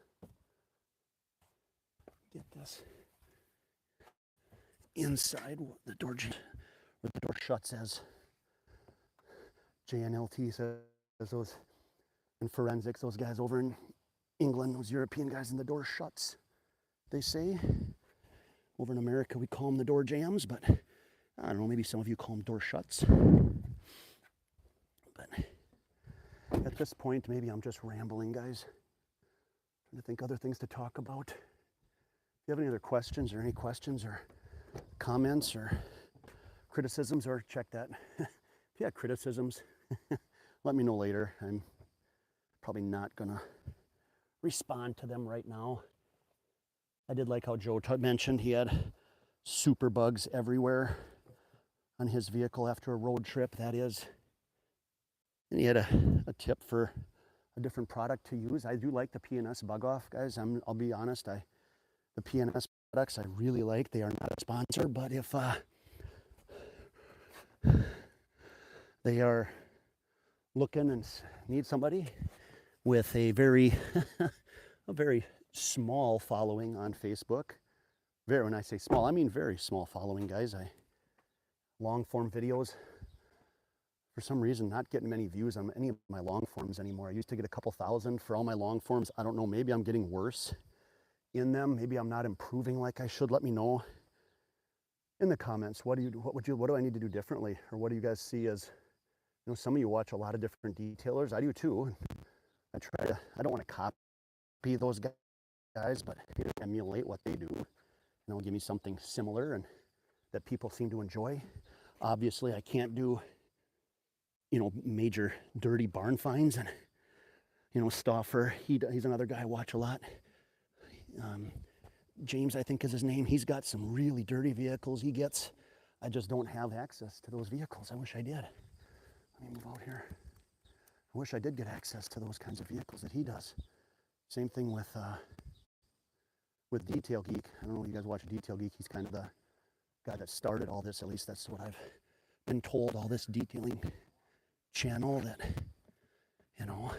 Get this. Inside, the door shuts as JNLT says, those in forensics, those guys over in England, those European guys, and the door shuts, they say. Over in America, we call them the door jams, but I don't know, maybe some of you call them door shuts. But at this point, maybe I'm just rambling, guys. Trying to think other things to talk about. If you have any other questions or comments or criticisms, or check that. If you have criticisms, let me know later. I'm probably not gonna respond to them right now. I did like how Joe mentioned he had super bugs everywhere on his vehicle after a road trip, that is. And he had a tip for a different product to use. I do like the P&S bug off, guys. I'll be honest, the P&S products I really like. They are not a sponsor, but if they are looking and need somebody with a very a very small following on Facebook. When I say small, I mean very small following, guys. Long form videos, for some reason, not getting many views on any of my long forms anymore. I used to get a couple thousand for all my long forms. I don't know, maybe I'm getting worse in them. Maybe I'm not improving like I should. Let me know in the comments. What do I need to do differently? Or what do you guys see as, some of you watch a lot of different detailers. I do too. I don't want to copy those guys, but emulate what they do. Give me something similar and that people seem to enjoy. Obviously, I can't do, major dirty barn finds. And, Stauffer, he's another guy I watch a lot. James, I think is his name. He's got some really dirty vehicles he gets. I just don't have access to those vehicles. I wish I did. Let me move out here. I wish I did get access to those kinds of vehicles that he does. Same thing with Detail Geek. I don't know if you guys watch Detail Geek. He's kind of the guy that started all this. At least that's what I've been told. All this detailing channel that, so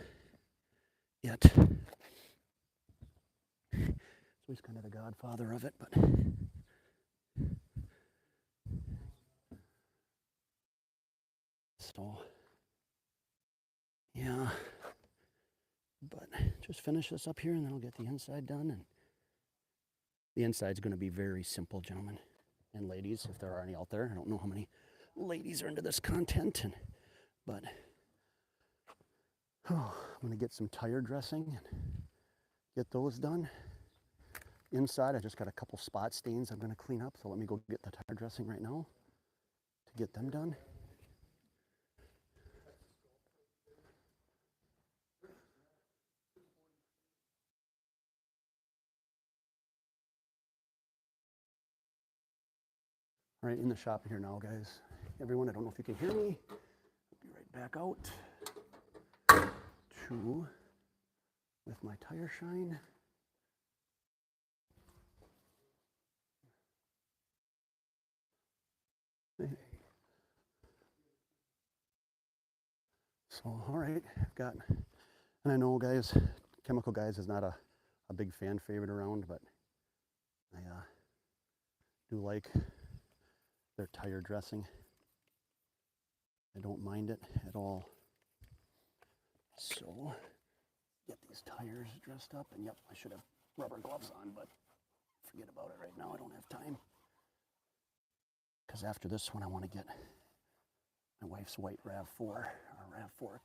he's kind of the godfather of it. But so yeah. But just finish this up here and then I'll get the inside done. And the inside's going to be very simple, gentlemen and ladies, if there are any out there. I don't know how many ladies are into this content, but I'm going to get some tire dressing and get those done. Inside, I just got a couple spot stains I'm going to clean up, so let me go get the tire dressing right now to get them done. All right, in the shop here now, guys. Everyone, I don't know if you can hear me. I'll be right back out with my tire shine. So, all right, I've got, and I know, guys, Chemical Guys is not a big fan favorite around, but I do like their tire dressing. I don't mind it at all. So, get these tires dressed up, and yep, I should have rubber gloves on, but forget about it right now. I don't have time. Because after this one, I want to get my wife's white RAV4, or RAV4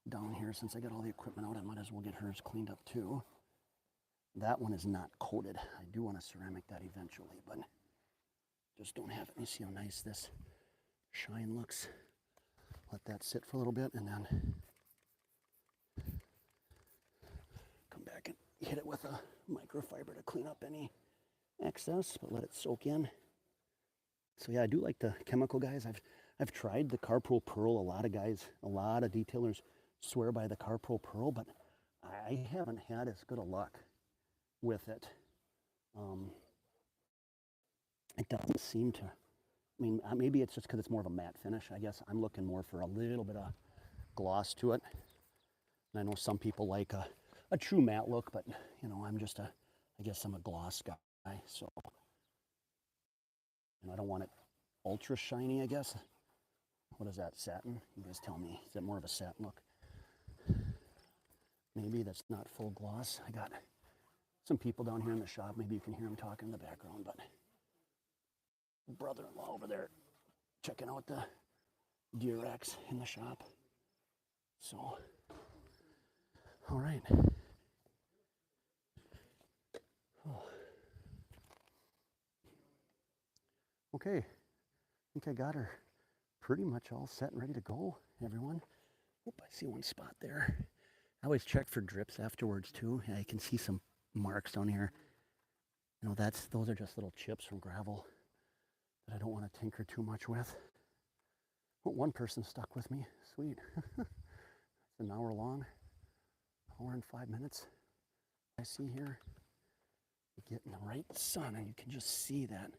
down here. Since I got all the equipment out, I might as well get hers cleaned up too. That one is not coated. I do want to ceramic that eventually, but just don't have it. You see how nice this shine looks. Let that sit for a little bit and then come back and hit it with a microfiber to clean up any excess, but let it soak in. So yeah, I do like the Chemical Guys. I've tried the CarPro Pearl. A lot of detailers swear by the CarPro Pearl, but I haven't had as good a luck with it It doesn't seem to, I mean, maybe it's just because it's more of a matte finish. I guess I'm looking more for a little bit of gloss to it. And I know some people like a true matte look, but you know, I guess I'm a gloss guy, so I don't want it ultra shiny, I guess. What is that, satin? You guys tell me. Is that more of a satin look? Maybe that's not full gloss. I got some people down here in the shop. Maybe you can hear them talking in the background, but brother-in-law over there checking out the deer racks in the shop. So, all right. Oh. Okay, I think I got her pretty much all set and ready to go, everyone. Oop, I see one spot there. I always check for drips afterwards too. Yeah, I can see some marks down here. You know, those are just little chips from gravel that I don't want to tinker too much with. Well, one person stuck with me. Sweet. It's an hour long, hour and 5 minutes. I see here, you get in the right sun and you can just see that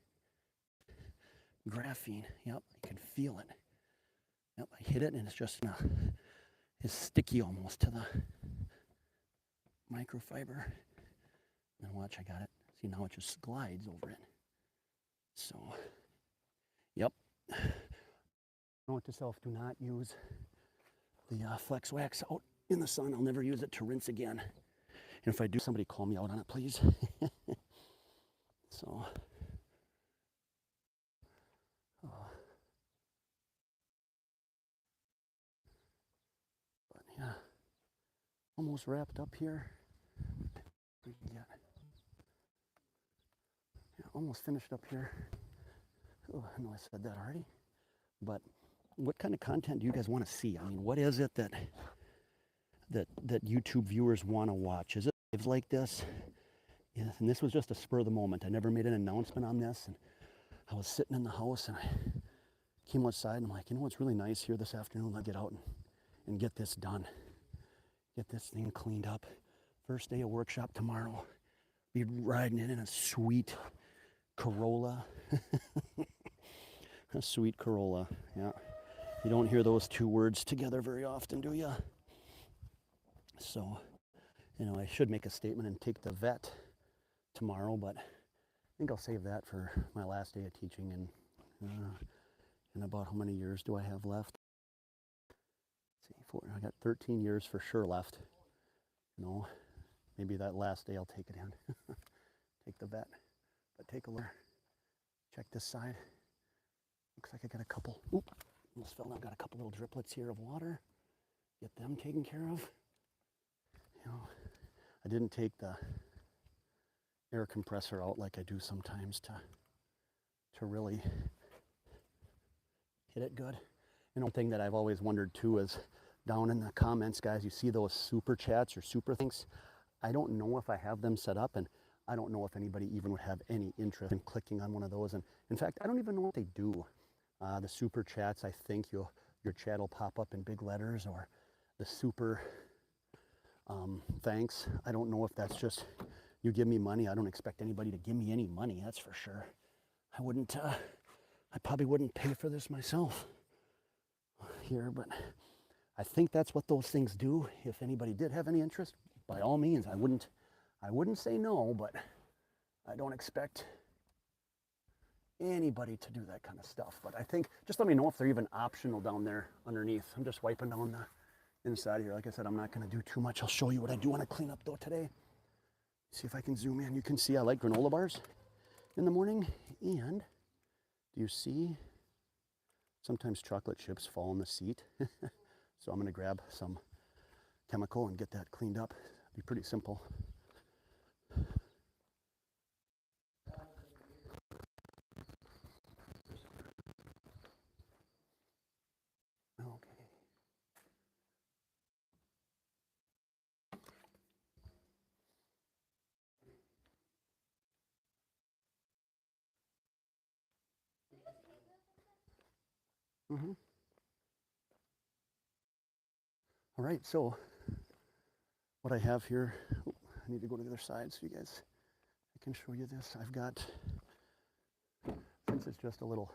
graphene. Yep, you can feel it. Yep, I hit it and it's just it's sticky almost to the microfiber. And watch, I got it. See, now it just glides over it. So, yep. Note to self, do not use the Flex Wax out in the sun. I'll never use it to rinse again. And if I do, somebody call me out on it, please. So, but yeah, almost wrapped up here. Yeah, almost finished up here. Oh, I know I said that already. But what kind of content do you guys want to see? I mean, what is it that YouTube viewers want to watch? Is it lives like this? Yeah, and this was just a spur of the moment. I never made an announcement on this, and I was sitting in the house and I came outside and I'm like, you know what's really nice here this afternoon? I'll get out and get this done. Get this thing cleaned up. First day of workshop tomorrow. Be riding in a sweet Corolla. A sweet Corolla, yeah. You don't hear those two words together very often, do you? So, you know, I should make a statement and take the vet tomorrow, but I think I'll save that for my last day of teaching. And about how many years do I have left? Let's see, I got 13 years for sure left. You know, maybe that last day I'll take it in. Take the vet. But take a look. Check this side. Looks like I got a couple. Oop, almost fell down. Got a couple little driplets here of water. Get them taken care of. You know, I didn't take the air compressor out like I do sometimes to really hit it good. You know, one thing that I've always wondered too is down in the comments, guys, you see those super chats or super things. I don't know if I have them set up, and I don't know if anybody even would have any interest in clicking on one of those. And in fact, I don't even know what they do. The super chats, I think your chat will pop up in big letters, or the super thanks. I don't know if that's just you give me money. I don't expect anybody to give me any money, that's for sure. I probably wouldn't pay for this myself here, but I think that's what those things do. If anybody did have any interest, by all means, I wouldn't say no, but I don't expect anybody to do that kind of stuff. But I think, just let me know if they're even optional down there underneath. I'm just wiping down the inside here. Like I said, I'm not going to do too much. I'll show you what I do want to clean up though today. See if I can zoom in. You can see I like granola bars in the morning. And do you see? Sometimes chocolate chips fall in the seat. So I'm going to grab some chemical and get that cleaned up. It'll be pretty simple. Mm-hmm. All right, so what I have here, I need to go to the other side so you guys, I can show you this. I've got since it's just a little,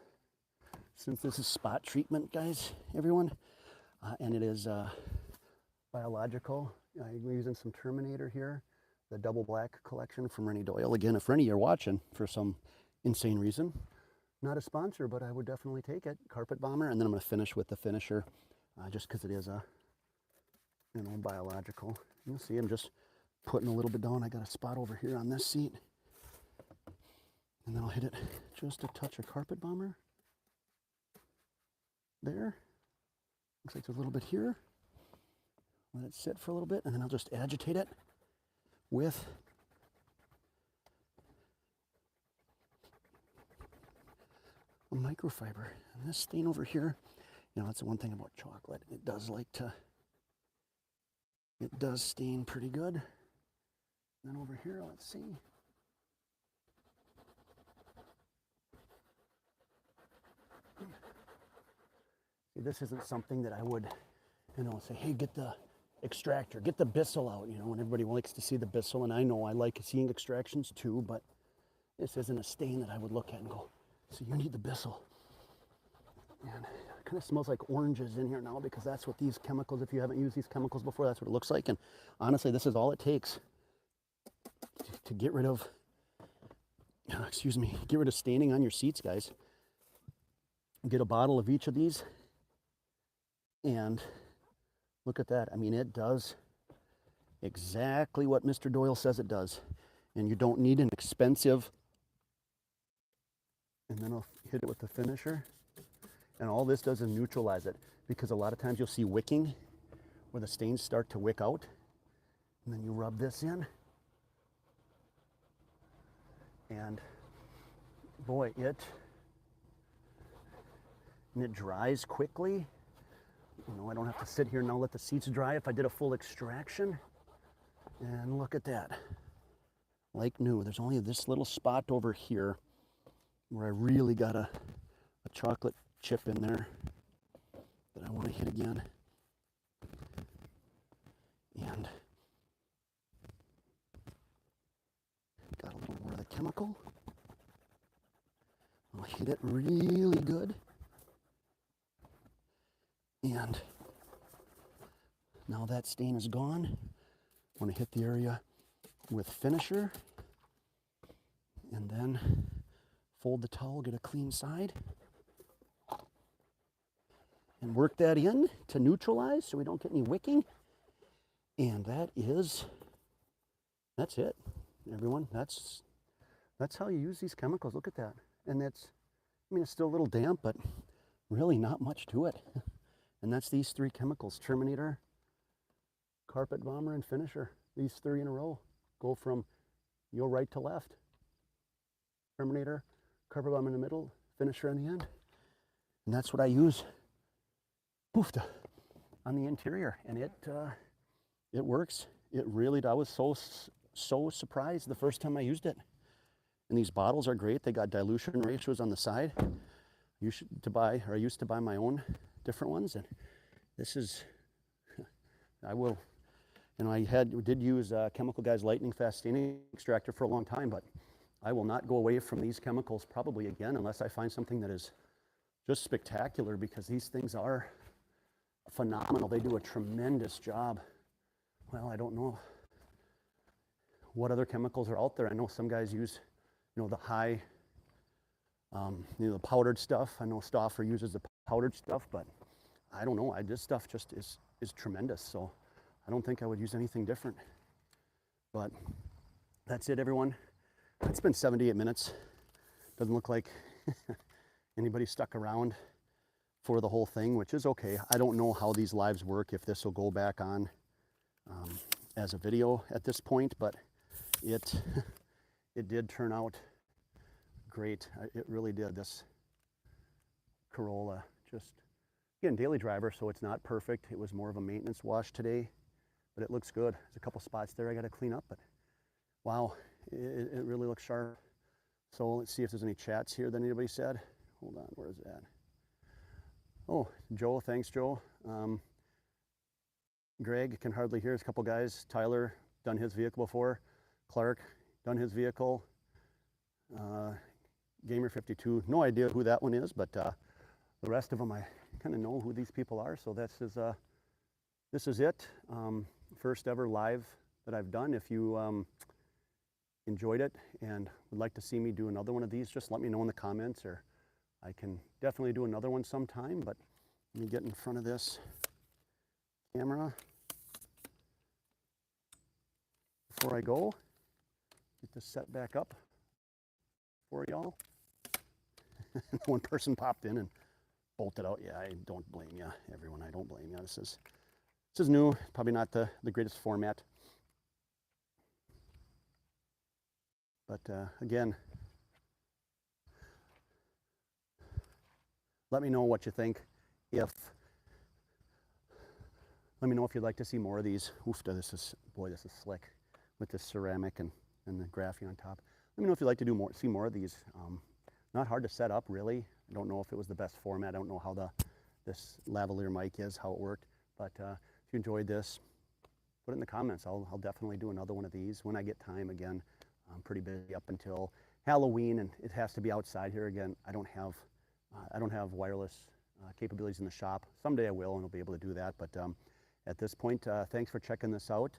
since this is spot treatment, guys, everyone, and it is biological, we're using some Terminator here, the double black collection from Rennie Doyle. Again, if Rennie, you're watching for some insane reason, not a sponsor, but I would definitely take it. Carpet Bomber, and then I'm going to finish with the finisher, just because it is a, you know, biological. You'll see I'm just putting a little bit down. I got a spot over here on this seat, and then I'll hit it just a touch of Carpet Bomber. There. Looks like there's a little bit here. Let it sit for a little bit, and then I'll just agitate it with a microfiber. And this stain over here, you know, that's the one thing about chocolate. It does like to, it does stain pretty good. And then over here, let's see. See, this isn't something that I would, you know, say, hey, get the extractor, get the Bissell out, you know, and everybody likes to see the Bissell, and I know I like seeing extractions too, but this isn't a stain that I would look at and go, so you need the Bissell. And it kind of smells like oranges in here now, because that's what these chemicals, if you haven't used these chemicals before, that's what it looks like. And honestly, this is all it takes to get rid of, excuse me, get rid of staining on your seats, guys. Get a bottle of each of these, and look at that. I mean, it does exactly what Mr. Doyle says it does. And you don't need an expensive, and then I'll hit it with the finisher. And all this does is neutralize it, because a lot of times you'll see wicking where the stains start to wick out. And then you rub this in, and boy, it dries quickly. You know, I don't have to sit here now, let the seats dry if I did a full extraction. And look at that. Like new. There's only this little spot over here where I really got a chocolate chip in there that I want to hit again. And got a little more of the chemical. I'll hit it really good. And now that stain is gone. I want to hit the area with finisher, and then fold the towel, get a clean side, and work that in to neutralize so we don't get any wicking. And that's it, everyone. That's how you use these chemicals. Look at that. And that's, I mean, it's still a little damp, but really not much to it. And that's these three chemicals: Terminator, Carpet Bomber, and Finisher. These three in a row go from your right to left. Terminator, Carpet Bomber in the middle, Finisher in the end. And that's what I use on the interior. And it works. It really does. I was so surprised the first time I used it. And these bottles are great. They got dilution ratios on the side. I used to buy my own different ones, and this is, I will, you know, I did use Chemical Guys Lightning Fast Staining Extractor for a long time, but I will not go away from these chemicals probably again unless I find something that is just spectacular, because these things are phenomenal. They do a tremendous job. Well, I don't know what other chemicals are out there. I know some guys use, you know, the high, you know, the powdered stuff. I know Stauffer uses the powdered stuff, but I don't know. This stuff just is tremendous. So I don't think I would use anything different. But that's it, everyone. It's been 78 minutes. Doesn't look like anybody stuck around for the whole thing, which is okay. I don't know how these lives work, if this will go back on as a video at this point, but it did turn out great. It really did. This Corolla, just, again, daily driver, so it's not perfect. It was more of a maintenance wash today, but it looks good. There's a couple spots there I got to clean up, but wow, it really looks sharp. So let's see if there's any chats here that anybody said. Hold on, where is that? Oh, Joe, thanks, Joe. Greg, can hardly hear. There's a couple guys. Tyler, done his vehicle before. Clark, done his vehicle. Gamer 52. No idea who that one is, but the rest of them I kind of know who these people are. So this is it. First ever live that I've done. If you enjoyed it and would like to see me do another one of these, just let me know in the comments, or I can definitely do another one sometime. But let me get in front of this camera before I go. Get this set back up for y'all. One person popped in and bolted out. Yeah, I don't blame you, everyone. I don't blame you. This is new. Probably not the greatest format. But again, let me know what you think. Let me know if you'd like to see more of these. Oof, this is slick with this ceramic and the graphene on top. Let me know if you'd like to see more of these. Not hard to set up, really. I don't know if it was the best format. I don't know how this lavalier mic is, how it worked. But if you enjoyed this, put it in the comments. I'll definitely do another one of these when I get time. Again, I'm pretty busy up until Halloween, and it has to be outside here. Again, I don't have wireless capabilities in the shop. Someday I will, and I'll be able to do that. But at this point, thanks for checking this out.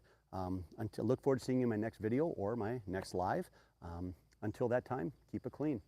Look forward to seeing you in my next video or my next live. Until that time, keep it clean.